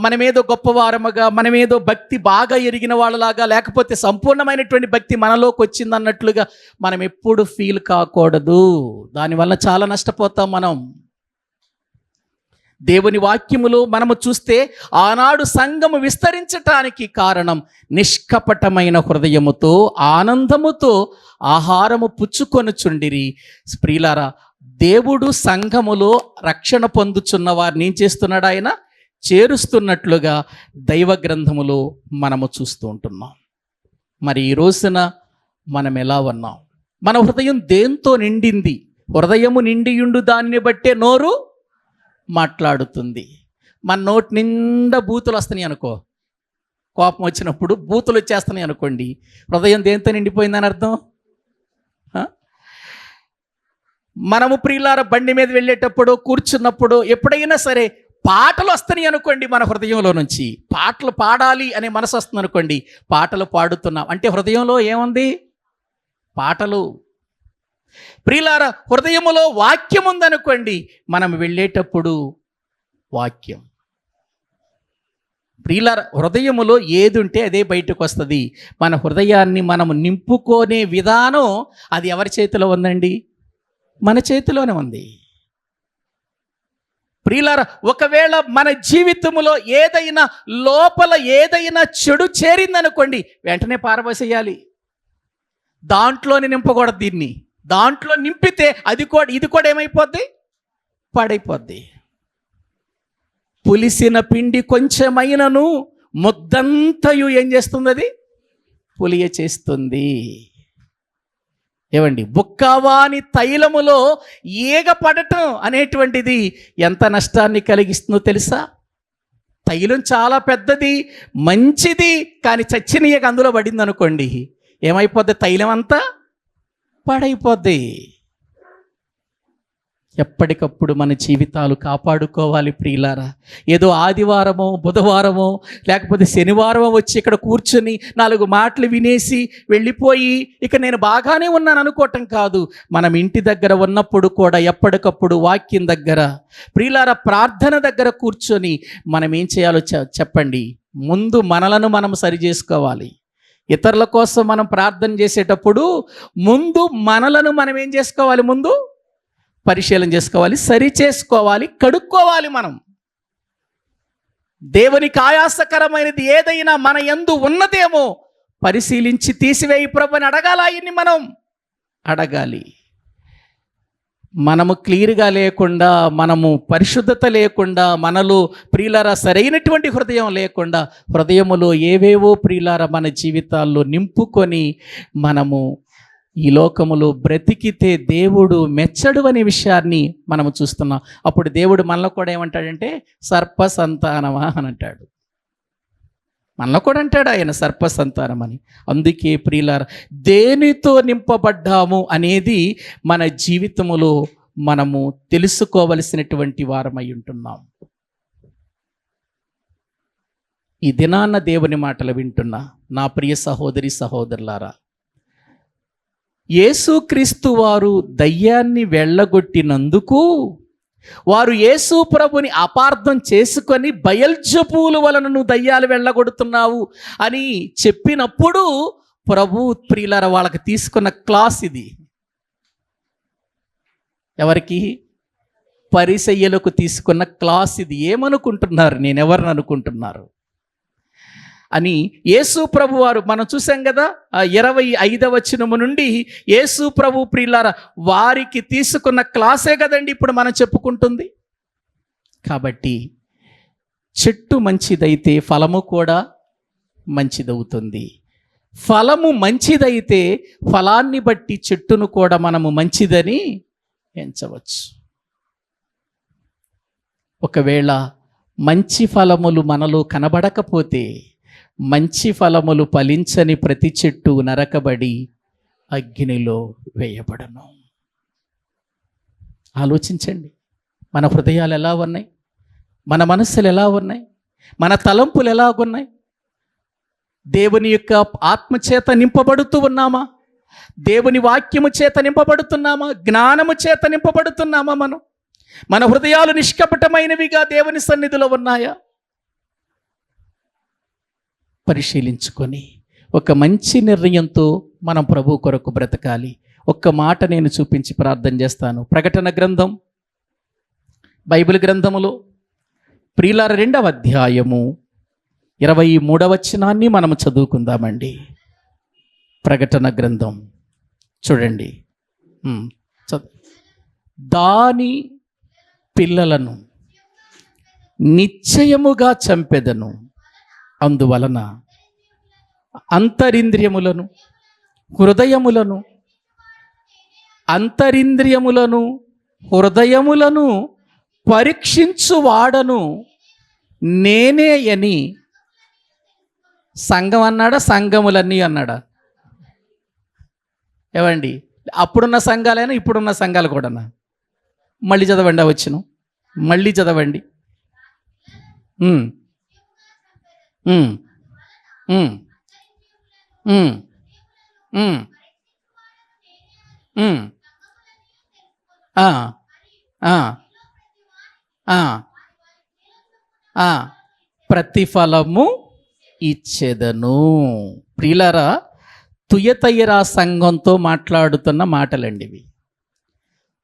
మనమేదో గొప్పవారముగా, మనమేదో భక్తి బాగా ఎరిగిన వాళ్ళలాగా, లేకపోతే సంపూర్ణమైనటువంటి భక్తి మనలోకి వచ్చిందన్నట్లుగా మనం ఎప్పుడు ఫీల్ కాకూడదు. దానివల్ల చాలా నష్టపోతాం మనం. దేవుని వాక్యములో మనము చూస్తే ఆనాడు సంఘము విస్తరించటానికి కారణం నిష్కపటమైన హృదయముతో ఆనందముతో ఆహారము పుచ్చుకొనుచుండిరి. ప్రియులారా, దేవుడు సంఘములో రక్షణ పొందుచున్న వారిని ఏం చేస్తున్నాడు? ఆయన చేరుస్తున్నట్లుగా దైవ గ్రంథములో మనము చూస్తూ ఉంటున్నాం. మరి ఈ రోజున మనం ఎలా ఉన్నాం? మన హృదయం దేంతో నిండింది? హృదయము నిండియుండు దాన్ని బట్టే నోరు మాట్లాడుతుంది. మన నోటి నిండా బూతులు వస్తున్నాయి అనుకో, కోపం వచ్చినప్పుడు బూతులు వచ్చేస్తున్నాయి అనుకోండి, హృదయం దేంతో నిండిపోయిందని అర్థం. మనము ప్రియులార బండి మీద వెళ్ళేటప్పుడు, కూర్చున్నప్పుడు, ఎప్పుడైనా సరే పాటలు వస్తున్నాయి అనుకోండి, మన హృదయంలో నుంచి పాటలు పాడాలి అనే మనసు వస్తుంది అనుకోండి, పాటలు పాడుతున్నాం అంటే హృదయంలో ఏముంది? పాటలు. ప్రియులార హృదయములో వాక్యం ఉందనుకోండి, మనం వెళ్ళేటప్పుడు వాక్యం. ప్రియులార హృదయములో ఏది ఉంటే అదే బయటకు వస్తుంది. మన హృదయాన్ని మనం నింపుకునే విధానం అది ఎవరి చేతిలో ఉందండి? మన చేతిలోనే ఉంది. ప్రియులార ఒకవేళ మన జీవితంలో ఏదైనా లోపల ఏదైనా చెడు చేరిందనుకోండి, వెంటనే పారబోసేయాలి. దాంట్లోనే నింపకూడదు. దీన్ని దాంట్లో నింపితే ఇది కూడా ఏమైపోద్ది? పాడైపోద్ది. పులిసిన పిండి కొంచెమైనను ముద్దంతయు ఏం చేస్తుంది? అది పులియ చేస్తుంది. ఏమండి, బుక్కవాని తైలములో ఈగ పడటం అనేటువంటిది ఎంత నష్టాన్ని కలిగిస్తుందో తెలుసా? తైలం చాలా పెద్దది, మంచిది, కానీ చచ్చిన ఈగ అందులో పడింది అనుకోండి, ఏమైపోద్ది? తైలం అంతా పాడైపోద్ది. ఎప్పటికప్పుడు మన జీవితాలు కాపాడుకోవాలి ప్రియులారా. ఏదో ఆదివారమో బుధవారమో లేకపోతే శనివారమో వచ్చి ఇక్కడ కూర్చొని 4 మాటలు వినేసి వెళ్ళిపోయి ఇక నేను బాగానే ఉన్నాను అనుకోవటం కాదు. మనం ఇంటి దగ్గర ఉన్నప్పుడు కూడా ఎప్పటికప్పుడు వాక్యం దగ్గర, ప్రియులారా ప్రార్థన దగ్గర కూర్చొని మనం ఏం చేయాలో చెప్పండి. ముందు మనలను మనం సరి చేసుకోవాలి. ఇతరుల కోసం మనం ప్రార్థన చేసేటప్పుడు ముందు మనలను మనం ఏం చేసుకోవాలి? ముందు పరిశీలన చేసుకోవాలి, సరి చేసుకోవాలి, కడుక్కోవాలి. మనం దేవునికి ఆయాసకరమైనది ఏదైనా మన యందు ఉన్నదేమో పరిశీలించి తీసివేయి ప్రభు అని అడగాలి. ఆయన్ని మనం అడగాలి. మనము క్లియర్గా లేకుండా, మనము పరిశుద్ధత లేకుండా, మనలో ప్రియులారా సరైనటువంటి హృదయం లేకుండా, హృదయములో ఏవేవో ప్రియులారా మన జీవితాల్లో నింపుకొని మనము ఈ లోకములో బ్రతికితే దేవుడు మెచ్చడు అనే విషయాన్ని మనము చూస్తున్నాం. అప్పుడు దేవుడు మనలో కూడా ఏమంటాడంటే సర్ప సంతానమా అని అంటాడు. మనలో కూడా అంటాడు ఆయన సర్ప సంతానం అని. అందుకే ప్రియులారా దేనితో నింపబడ్డాము అనేది మన జీవితములో మనము తెలుసుకోవలసినటువంటి వారమై ఉంటున్నాం. ఈ దినాన్న దేవుని మాటలు వింటున్నా నా ప్రియ సహోదరి సహోదరులారా, యేసుక్రీస్తు వారు దయ్యాన్ని వెళ్ళగొట్టినందుకు వారు యేసు ప్రభుని అపార్థం చేసుకొని బయల్జెబూలు వలన నువ్వు దయ్యాలు వెళ్ళగొడుతున్నావు అని చెప్పినప్పుడు ప్రభు ప్రియులారా వాళ్ళకి తీసుకున్న క్లాస్ ఇది. ఎవరికి? పరిసయ్యులకు తీసుకున్న క్లాస్ ఇది. ఏమనుకుంటున్నారు? నేనెవరిని అనుకుంటున్నారు అని యేసు ప్రభు వారు మనం చూసాం కదా. 25వ వచనము నుండి యేసు ప్రభు ప్రియులారా వారికి తీసుకున్న క్లాసే కదండి ఇప్పుడు మనం చెప్పుకుంటుంది. కాబట్టి చెట్టు మంచిదైతే ఫలము కూడా మంచిదవుతుంది. ఫలము మంచిదైతే ఫలాన్ని బట్టి చెట్టును కూడా మనము మంచిదని ఎంచవచ్చు. ఒకవేళ మంచి ఫలములు మనలో కనబడకపోతే, మంచి ఫలములు ఫలించని ప్రతి చెట్టు నరకబడి అగ్నిలో వేయబడను. ఆలోచించండి, మన హృదయాలు ఎలా ఉన్నాయి, మన మనస్సులు ఎలా ఉన్నాయి, మన తలంపులు ఎలా ఉన్నాయి? దేవుని యొక్క ఆత్మచేత నింపబడుతూ ఉన్నామా? దేవుని వాక్యము చేత నింపబడుతున్నామా? జ్ఞానము చేత నింపబడుతున్నామా? మన హృదయాలు నిష్కపటమైనవిగా దేవుని సన్నిధిలో ఉన్నాయా? పరిశీలించుకొని ఒక మంచి నిర్ణయంతో మనం ప్రభు కొరకు బ్రతకాలి. ఒక్క మాట నేను చూపించి ప్రార్థన చేస్తాను. ప్రకటన గ్రంథం, బైబిల్ గ్రంథములో ప్రియులార 2వ అధ్యాయము 23వ వచనాన్ని మనము చదువుకుందామండి. ప్రకటన గ్రంథం చూడండి. దాని పిల్లలను నిశ్చయముగా చంపెదను, అందువలన అంతరింద్రియములను హృదయములను అంతరింద్రియములను హృదయములను పరీక్షించువాడను నేనే అని సంఘం అన్నాడా, సంఘములన్నీ అన్నాడా? ఏవండి, అప్పుడున్న సంఘాలైనా ఇప్పుడున్న సంఘాలు కూడానా? మళ్ళీ చదవండి, వచ్చును మళ్ళీ చదవండి. ఉమ్, ఉమ్, ఉమ్, ఉమ్, ఉమ్, ఉమ్, ఆ, ఆ, ఆ, ఆ, ప్రతిఫలము ఇచ్చెదను. ప్రియులారా, తుయతైరా సంఘంతో మాట్లాడుతున్న మాటలండి ఇవి.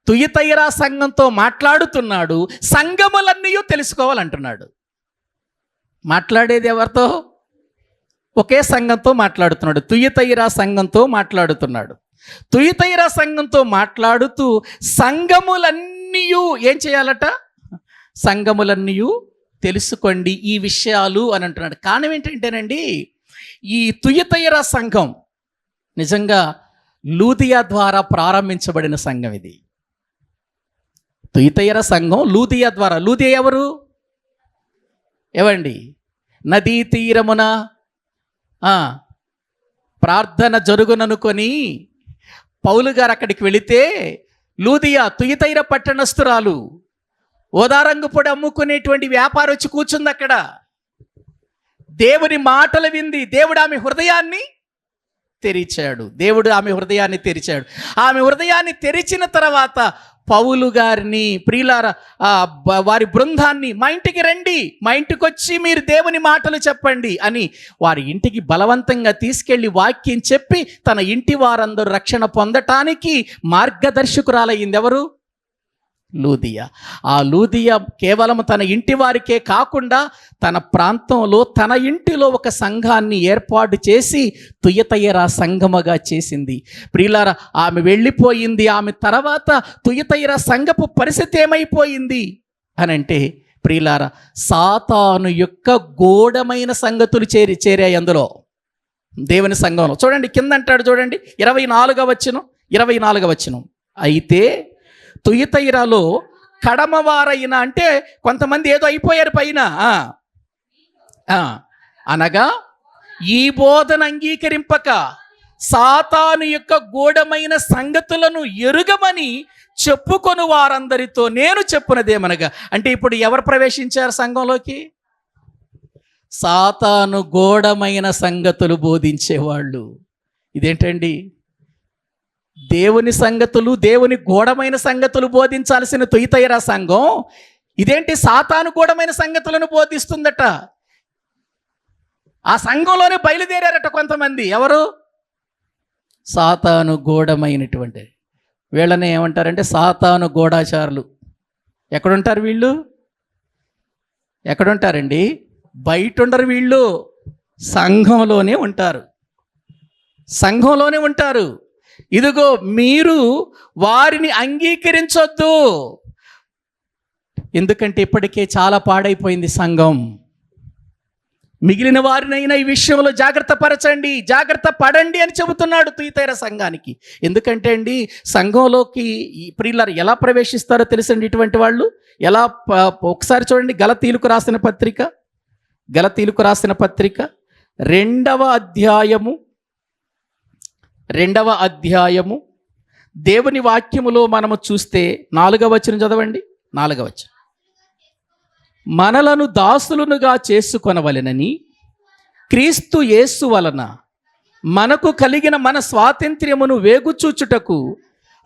తుయతైరా సంఘంతో మాట్లాడుతున్నాడు, సంఘములన్నీ తెలుసుకోవాలంటున్నాడు. మాట్లాడేది ఎవరితో? ఒకే సంఘంతో మాట్లాడుతున్నాడు. తుయతైరా సంఘంతో మాట్లాడుతున్నాడు. తుయతైరా సంఘంతో మాట్లాడుతూ సంఘములన్నీ ఏం చేయాలట? సంఘములన్నీ తెలుసుకోండి ఈ విషయాలు అని అంటున్నాడు. కారణం ఏంటంటేనండి, ఈ తుయతైరా సంఘం నిజంగా లూదియా ద్వారా ప్రారంభించబడిన సంఘం ఇది. తుయతైరా సంఘం లూదియా ద్వారా. లూదియా ఎవరు? ఏవండి, నదీ తీరమున ప్రార్థన జరుగుననుకొని పౌలు గారు అక్కడికి వెళితే లూదియా తుయతైరా పట్టణస్థురాలు, ఓదారంగు పొడి అమ్ముకునేటువంటి వ్యాపారం వచ్చి కూర్చుంది అక్కడ. దేవుని మాటలు వింది. దేవుడు ఆమె హృదయాన్ని తెరిచాడు. ఆమె హృదయాన్ని తెరిచిన తర్వాత పౌలు గారిని, ప్రియులారా, వారి బృందాన్ని మా ఇంటికి రండి, మా ఇంటికి వచ్చి మీరు దేవుని మాటలు చెప్పండి అని వారి ఇంటికి బలవంతంగా తీసుకెళ్లి వాక్యం చెప్పి తన ఇంటి వారందరూ రక్షణ పొందటానికి మార్గదర్శకురాలయ్యింది ఎవరు? లూదియా. ఆ లూదియా కేవలం తన ఇంటి వారికే కాకుండా తన ప్రాంతంలో, తన ఇంటిలో ఒక సంఘాన్ని ఏర్పాటు చేసి తుయతైరా సంఘముగా చేసింది. ప్రియులారా, ఆమె వెళ్ళిపోయింది. ఆమె తర్వాత తుయతైరా సంఘపు పరిస్థితి ఏమైపోయింది అని అంటే, ప్రియులారా, సాతాను యొక్క గూఢమైన సంగతులు చేరాయి అందులో, దేవుని సంఘంలో. చూడండి కింద అంటాడు, చూడండి 24వ వచనం. అయితే తుయతైరాలో కడమవారైన, అంటే కొంతమంది ఏదో అయిపోయారు పైన, అనగా ఈ బోధన అంగీకరింపక సాతాను యొక్క గూఢమైన సంగతులను ఎరుగమని చెప్పుకొని వారందరితో నేను చెప్పునదేమనగా. అంటే ఇప్పుడు ఎవరు ప్రవేశించారు సంఘంలోకి? సాతాను గూఢమైన సంగతులు బోధించేవాళ్ళు. ఇదేంటండి? దేవుని సంగతులు, దేవుని గూఢమైన సంగతులు బోధించాల్సిన తుయతైరా సంఘం ఇదేంటి? సాతాను గూఢమైన సంగతులను బోధిస్తుందట. ఆ సంఘంలోనే బయలుదేరారట కొంతమంది. ఎవరు? సాతాను గూఢమైనటువంటి వీళ్ళని ఏమంటారంటే సాతాను గూఢాచారులు. ఎక్కడుంటారు వీళ్ళు? ఎక్కడుంటారండి? బయట ఉండరు వీళ్ళు, సంఘంలోనే ఉంటారు. ఇదిగో మీరు వారిని అంగీకరించొద్దు. ఎందుకంటే ఇప్పటికే చాలా పాడైపోయింది సంఘం. మిగిలిన వారినైనా ఈ విషయంలో జాగ్రత్త పడండి అని చెబుతున్నాడు తుయతైరా సంఘానికి. ఎందుకంటే అండి, సంఘంలోకి ప్రియులారు ఎలా ప్రవేశిస్తారో తెలుసండి ఇటువంటి వాళ్ళు. ఎలా? ఒకసారి చూడండి, గలతీయులకు రాసిన పత్రిక 2వ అధ్యాయము దేవుని వాక్యములో మనము చూస్తే 4వ వచనం చదవండి. 4వ వచనం. మనలను దాసులునుగా చేసుకొనవలెనని క్రీస్తు యేసు వలన మనకు కలిగిన మన స్వాతంత్ర్యమును వేగుచూచుటకు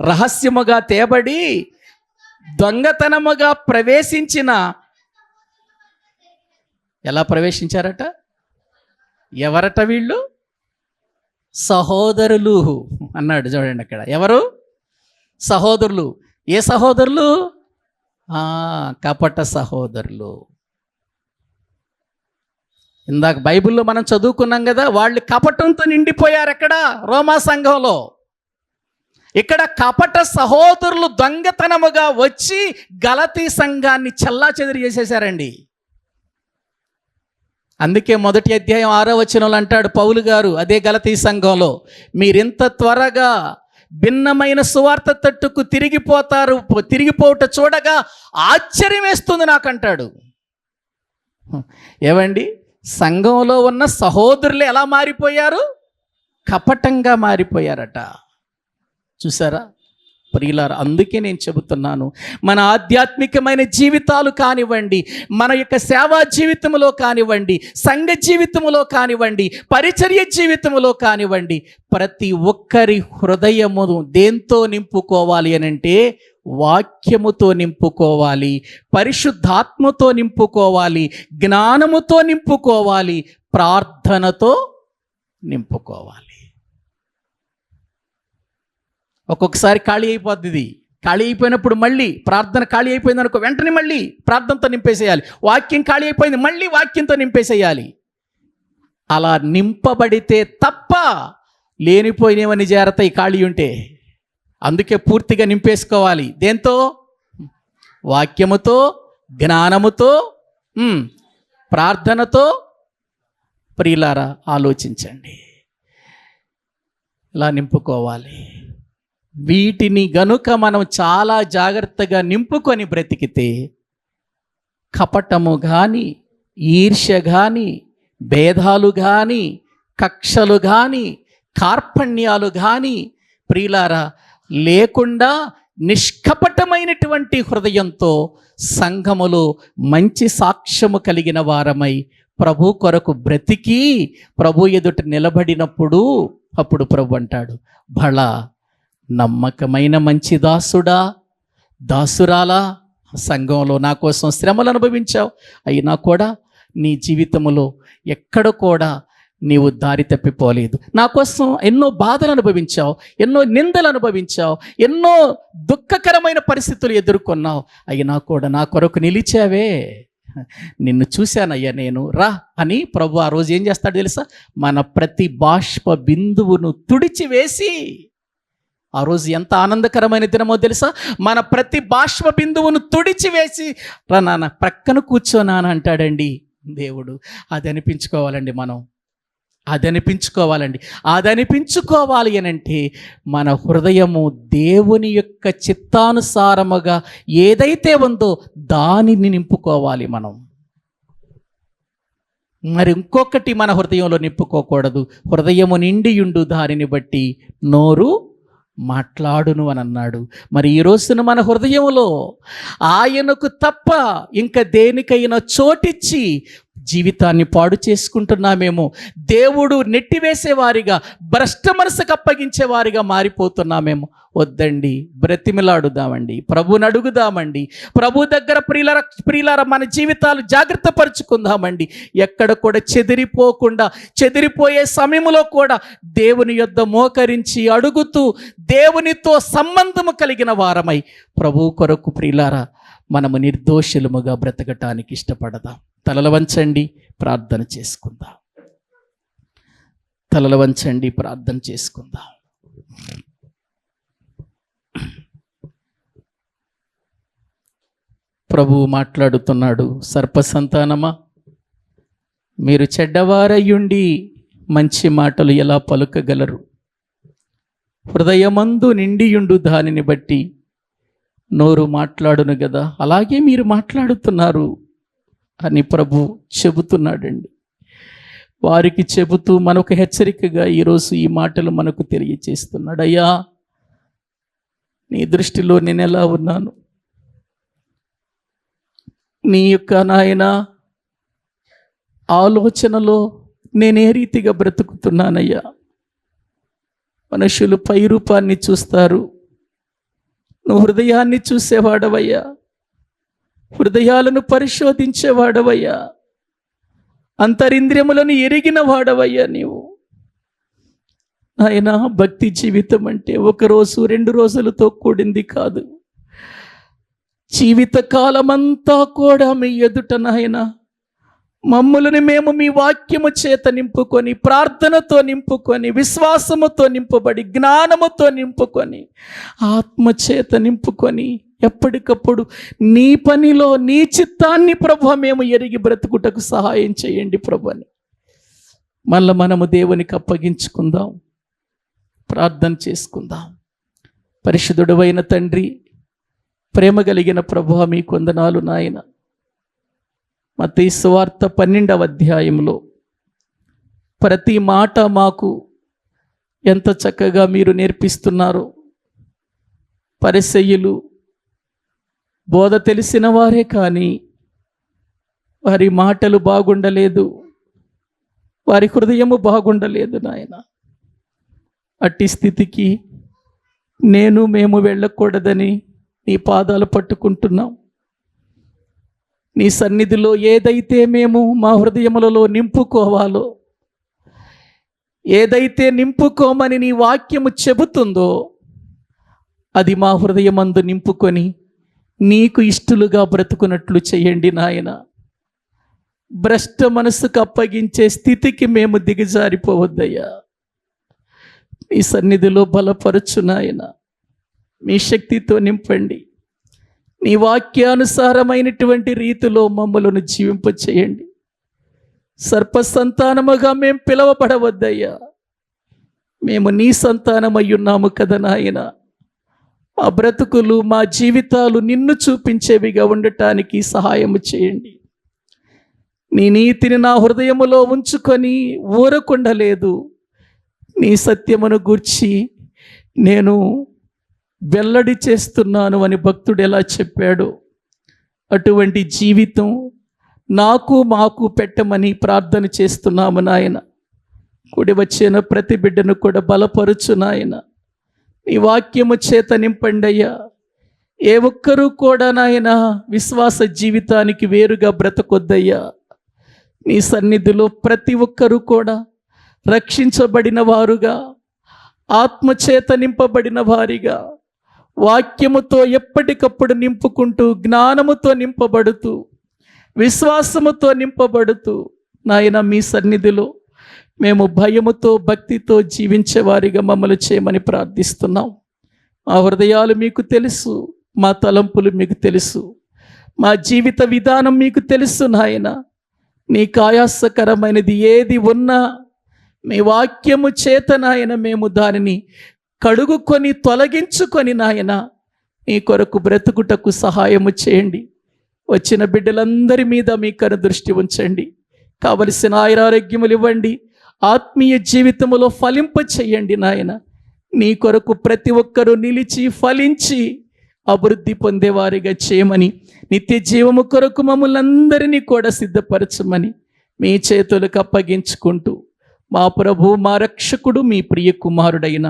రహస్యముగా తేబడి దొంగతనముగా ప్రవేశించిన. ఎలా ప్రవేశించారట? ఎవరట వీళ్ళు? సహోదరులు అన్నాడు చూడండి అక్కడ. ఎవరు? సహోదరులు. ఏ సహోదరులు? కపట సహోదరులు. ఇందాక బైబిల్లో మనం చదువుకున్నాం కదా, వాళ్ళు కపటంతో నిండిపోయారు ఎక్కడ? రోమా సంఘంలో. ఇక్కడ కపట సహోదరులు దొంగతనముగా వచ్చి గలతీ సంఘాన్ని చెల్లాచెదరు చేసేశారండి. అందుకే 1వ అధ్యాయం 6వ వచనంలో అంటాడు పౌలు గారు, అదే గలతీ సంఘంలో, మీరింత త్వరగా భిన్నమైన సువార్త తట్టుకు తిరిగిపోవుట చూడగా ఆశ్చర్యం వేస్తుంది నాకంటాడు. ఏమండి, సంఘంలో ఉన్న సహోదరులు ఎలా మారిపోయారు? కపటంగా మారిపోయారట. చూసారా ప్రియులారా, అందుకే నేను చెబుతున్నాను, మన ఆధ్యాత్మికమైన జీవితాలు కానివ్వండి, మన యొక్క సేవా జీవితంలో కానివ్వండి, సంఘ జీవితంలో కానివ్వండి, పరిచర్య జీవితంలో కానివ్వండి, ప్రతి ఒక్కరి హృదయము దేంతో నింపుకోవాలి అనంటే వాక్యముతో నింపుకోవాలి, పరిశుద్ధాత్మతో నింపుకోవాలి, జ్ఞానముతో నింపుకోవాలి, ప్రార్థనతో నింపుకోవాలి. ఒక్కొక్కసారి ఖాళీ అయిపోద్ది. ఖాళీ అయిపోయినప్పుడు మళ్ళీ ప్రార్థన ఖాళీ అయిపోయింది అనుకో, వెంటనే మళ్ళీ ప్రార్థనతో నింపేసేయాలి. వాక్యం ఖాళీ అయిపోయింది, మళ్ళీ వాక్యంతో నింపేసేయాలి. అలా నింపబడితే తప్ప లేనిపోయినవన్నీ చేరతాయి ఖాళీ ఉంటే. అందుకే పూర్తిగా నింపేసుకోవాలి. దేంతో? వాక్యముతో, జ్ఞానముతో, ప్రార్థనతో. ప్రియులారా, ఆలోచించండి, ఇలా నింపుకోవాలి. వీటిని గనుక మనం చాలా జాగ్రత్తగా నింపుకొని బ్రతికితే కపటము కానీ, ఈర్ష్య కానీ, భేదాలు కానీ, కక్షలు కానీ, కార్పణ్యాలు కానీ ప్రియులారా లేకుండా నిష్కపటమైనటువంటి హృదయంతో సంఘములో మంచి సాక్ష్యము కలిగిన వారమై ప్రభు కొరకు బ్రతికి ప్రభు ఎదుట నిలబడినప్పుడు అప్పుడు ప్రభు అంటాడు, భళా నమ్మకమైన మంచి దాసుడా, దాసురాలా, సంఘంలో నా కోసం శ్రమలు అనుభవించావు, అయినా కూడా నీ జీవితంలో ఎక్కడ కూడా నీవు దారి తప్పిపోలేదు. నా కోసం ఎన్నో బాధలు అనుభవించావు, ఎన్నో నిందలు అనుభవించావు, ఎన్నో దుఃఖకరమైన పరిస్థితులు ఎదుర్కొన్నావు, అయినా కూడా నా కొరకు నిలిచావే, నిన్ను చూశానయ్యా నేను, రా అని ప్రభు ఆ రోజు ఏం చేస్తాడు తెలుసా? మన ప్రతి బాష్ప బిందువును తుడిచివేసి, ఆ రోజు ఎంత ఆనందకరమైన దినమో తెలుసా? మన ప్రతి బాష్ప బిందువును తుడిచివేసి, రా నాన్న ప్రక్కన కూర్చోనాన్న అంటాడండి దేవుడు. అది అనిపించుకోవాలండి మనం, అది అనిపించుకోవాలి అనంటే మన హృదయము దేవుని యొక్క చిత్తానుసారముగా ఏదైతే ఉందో దానిని నింపుకోవాలి మనం. మరి ఇంకొకటి మన హృదయంలో నింపుకోకూడదు. హృదయము నిండియుండు దానిని బట్టి నోరు మాట్లాడును అని అన్నాడు. మరి ఈ రోజున మన హృదయంలో ఆయనకు తప్ప ఇంకా దేనికైనా చోటిచ్చి జీవితాన్ని పాడు చేసుకుంటున్నామేమో, దేవుడు నెట్టివేసేవారిగా, భ్రష్ట మనసుకు అప్పగించేవారిగా మారిపోతున్నామేమో. వద్దండి, బ్రతిమిలాడుదామండి, ప్రభుని అడుగుదామండి, ప్రభు దగ్గర ప్రియులార మన జీవితాలు జాగ్రత్త పరుచుకుందామండి. ఎక్కడ కూడా చెదిరిపోయే సమయంలో కూడా దేవుని యొద్ద మోకరించి అడుగుతూ దేవునితో సంబంధము కలిగిన వారమై ప్రభు కొరకు ప్రియులారా మనము నిర్దోషులముగా బ్రతకటానికి ఇష్టపడదాం. తలలు వంచండి, ప్రార్థన చేసుకుందాం. తలలు వంచండి, ప్రార్థన చేసుకుందాం. ప్రభువు మాట్లాడుతున్నాడు, సర్పసంతానమా, మీరు చెడ్డవారయ్యుండి మంచి మాటలు ఎలా పలుకగలరు? హృదయమందు నిండియుండు దానిని బట్టి నోరు మాట్లాడును కదా, అలాగే మీరు మాట్లాడుతున్నారు అని ప్రభు చెబుతున్నాడండి. వారికి చెబుతూ మనకు హెచ్చరికగా ఈరోజు ఈ మాటలు మనకు తెలియచేస్తున్నాడు. అయ్యా, నీ దృష్టిలో నేను ఎలా ఉన్నాను? నీ యొక్క నాయన ఆలోచనలో నేనే రీతిగా బ్రతుకుతున్నానయ్యా. మనుషులు పై రూపాన్ని చూస్తారు, నువ్వు హృదయాన్ని చూసేవాడవయ్యా, హృదయాలను పరిశోధించేవాడవయ్యా, అంతరింద్రియములను ఎరిగిన వాడవయ్యా నీవు. ఆయన భక్తి జీవితం అంటే 1 రోజు 2 రోజులతో కూడింది కాదు. జీవితకాలమంతా కూడా మీ ఎదుట నాయన మమ్ములను మేము మీ వాక్యము చేత నింపుకొని, ప్రార్థనతో నింపుకొని, విశ్వాసముతో నింపబడి, జ్ఞానముతో నింపుకొని, ఆత్మచేత నింపుకొని ఎప్పటికప్పుడు నీ పనిలో నీ చిత్తాన్ని ప్రభు మేము ఎరిగి బ్రతుకుటకు సహాయం చేయండి ప్రభు అని మళ్ళీ మనము దేవునికి అప్పగించుకుందాం, ప్రార్థన చేసుకుందాం. పరిశుద్ధుడైన తండ్రి, ప్రేమ కలిగిన ప్రభువా, మీకు వందనాలు నాయన. మత్తయి సువార్త 12వ అధ్యాయంలో ప్రతి మాట మాకు ఎంత చక్కగా మీరు నేర్పిస్తున్నారో. పరిసయ్యులు బోధ తెలిసిన వారే కానీ వారి మాటలు బాగుండలేదు, వారి హృదయము బాగుండలేదు నాయన. అట్టి స్థితికి మేము వెళ్ళకూడదని నీ పాదాలు పట్టుకుంటున్నాం. నీ సన్నిధిలో ఏదైతే మేము మా హృదయములలో నింపుకోవాలో, ఏదైతే నింపుకోమని నీ వాక్యము చెబుతుందో అది మా హృదయమందు నింపుకొని నీకు ఇష్టలుగా బ్రతుకున్నట్లు చేయండి నాయన. భ్రష్ట మనసుకు అప్పగించే స్థితికి మేము దిగజారిపోవద్దయ్యా. నీ సన్నిధిలో బలపరచు నాయన. మీ శక్తితో నింపండి. నీ వాక్యానుసారమైనటువంటి రీతిలో మమ్మలను జీవింపచేయండి. సర్పసంతానముగా మేము పిలవబడవద్దయ్యా. మేము నీ సంతానమయ్యున్నాము కదా నాయన. మా బ్రతుకులు, మా జీవితాలు నిన్ను చూపించేవిగా ఉండటానికి సహాయము చేయండి. నీ నీతిని నా హృదయములో ఉంచుకొని ఊరకుండలేదు. నీ సత్యమును గూర్చి నేను వెల్లడి చేస్తున్నాను అని భక్తుడు ఎలా చెప్పాడో అటువంటి జీవితం నాకు మాకు పెట్టమని ప్రార్థన చేస్తున్నాము నాయన. కూడి వచ్చిన ప్రతి బిడ్డను కూడా బలపరుచు నాయన. నీ వాక్యము చేత నింపండి అయ్యా. ఏ ఒక్కరూ కూడా నాయన విశ్వాస జీవితానికి వేరుగా బ్రతకొద్దయ్యా. నీ సన్నిధిలో ప్రతి ఒక్కరూ కూడా రక్షించబడిన వారుగా, ఆత్మచేత నింపబడిన వారిగా, వాక్యముతో ఎప్పటికప్పుడు నింపుకుంటూ, జ్ఞానముతో నింపబడుతూ, విశ్వాసముతో నింపబడుతూ నాయన మీ సన్నిధిలో మేము భయముతో, భక్తితో జీవించేవారిగా మమ్మల్ని చేయమని ప్రార్థిస్తున్నాం. మా హృదయాలు మీకు తెలుసు, మా తలంపులు మీకు తెలుసు, మా జీవిత విధానం మీకు తెలుసు నాయన. నీకు ఆయాసకరమైనది ఏది ఉన్నా మీ వాక్యము చేత నాయన మేము దానిని కడుగుకొని తొలగించుకొని నాయన నీ కొరకు బ్రతుకుటకు సహాయము చేయండి. వచ్చిన బిడ్డలందరి మీద మీ దృష్టి ఉంచండి. కావలసిన ఆయురారోగ్యములు ఇవ్వండి. ఆత్మీయ జీవితములో ఫలింప చేయండి నాయన. నీ కొరకు ప్రతి ఒక్కరూ నిలిచి ఫలించి అభివృద్ధి పొందేవారిగా చేయమని, నిత్య జీవము కొరకు మమ్మల్ని అందరినీ కూడా సిద్ధపరచమని మీ చేతులకు అప్పగించుకుంటూ మా ప్రభు, మా రక్షకుడు, మీ ప్రియ కుమారుడైన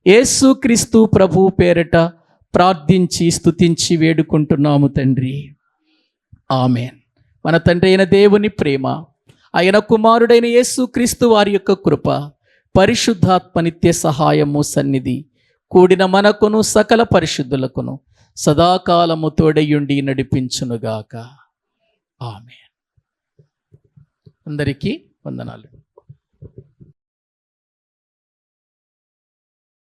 యేసుక్రీస్తు ప్రభు పేరట ప్రార్థించి స్తుతించి వేడుకుంటున్నాము తండ్రి. ఆమేన్. మన తండ్రి అయిన దేవుని ప్రేమ, ఆయన కుమారుడైన యేసుక్రీస్తు వారి యొక్క కృప, పరిశుద్ధాత్మ నిత్య సహాయము సన్నిధి కూడిన మనకును సకల పరిశుద్ధులకును సదాకాలము తోడయుండి నడిపించునుగాక. ఆమేన్. అందరికీ వందనాలు.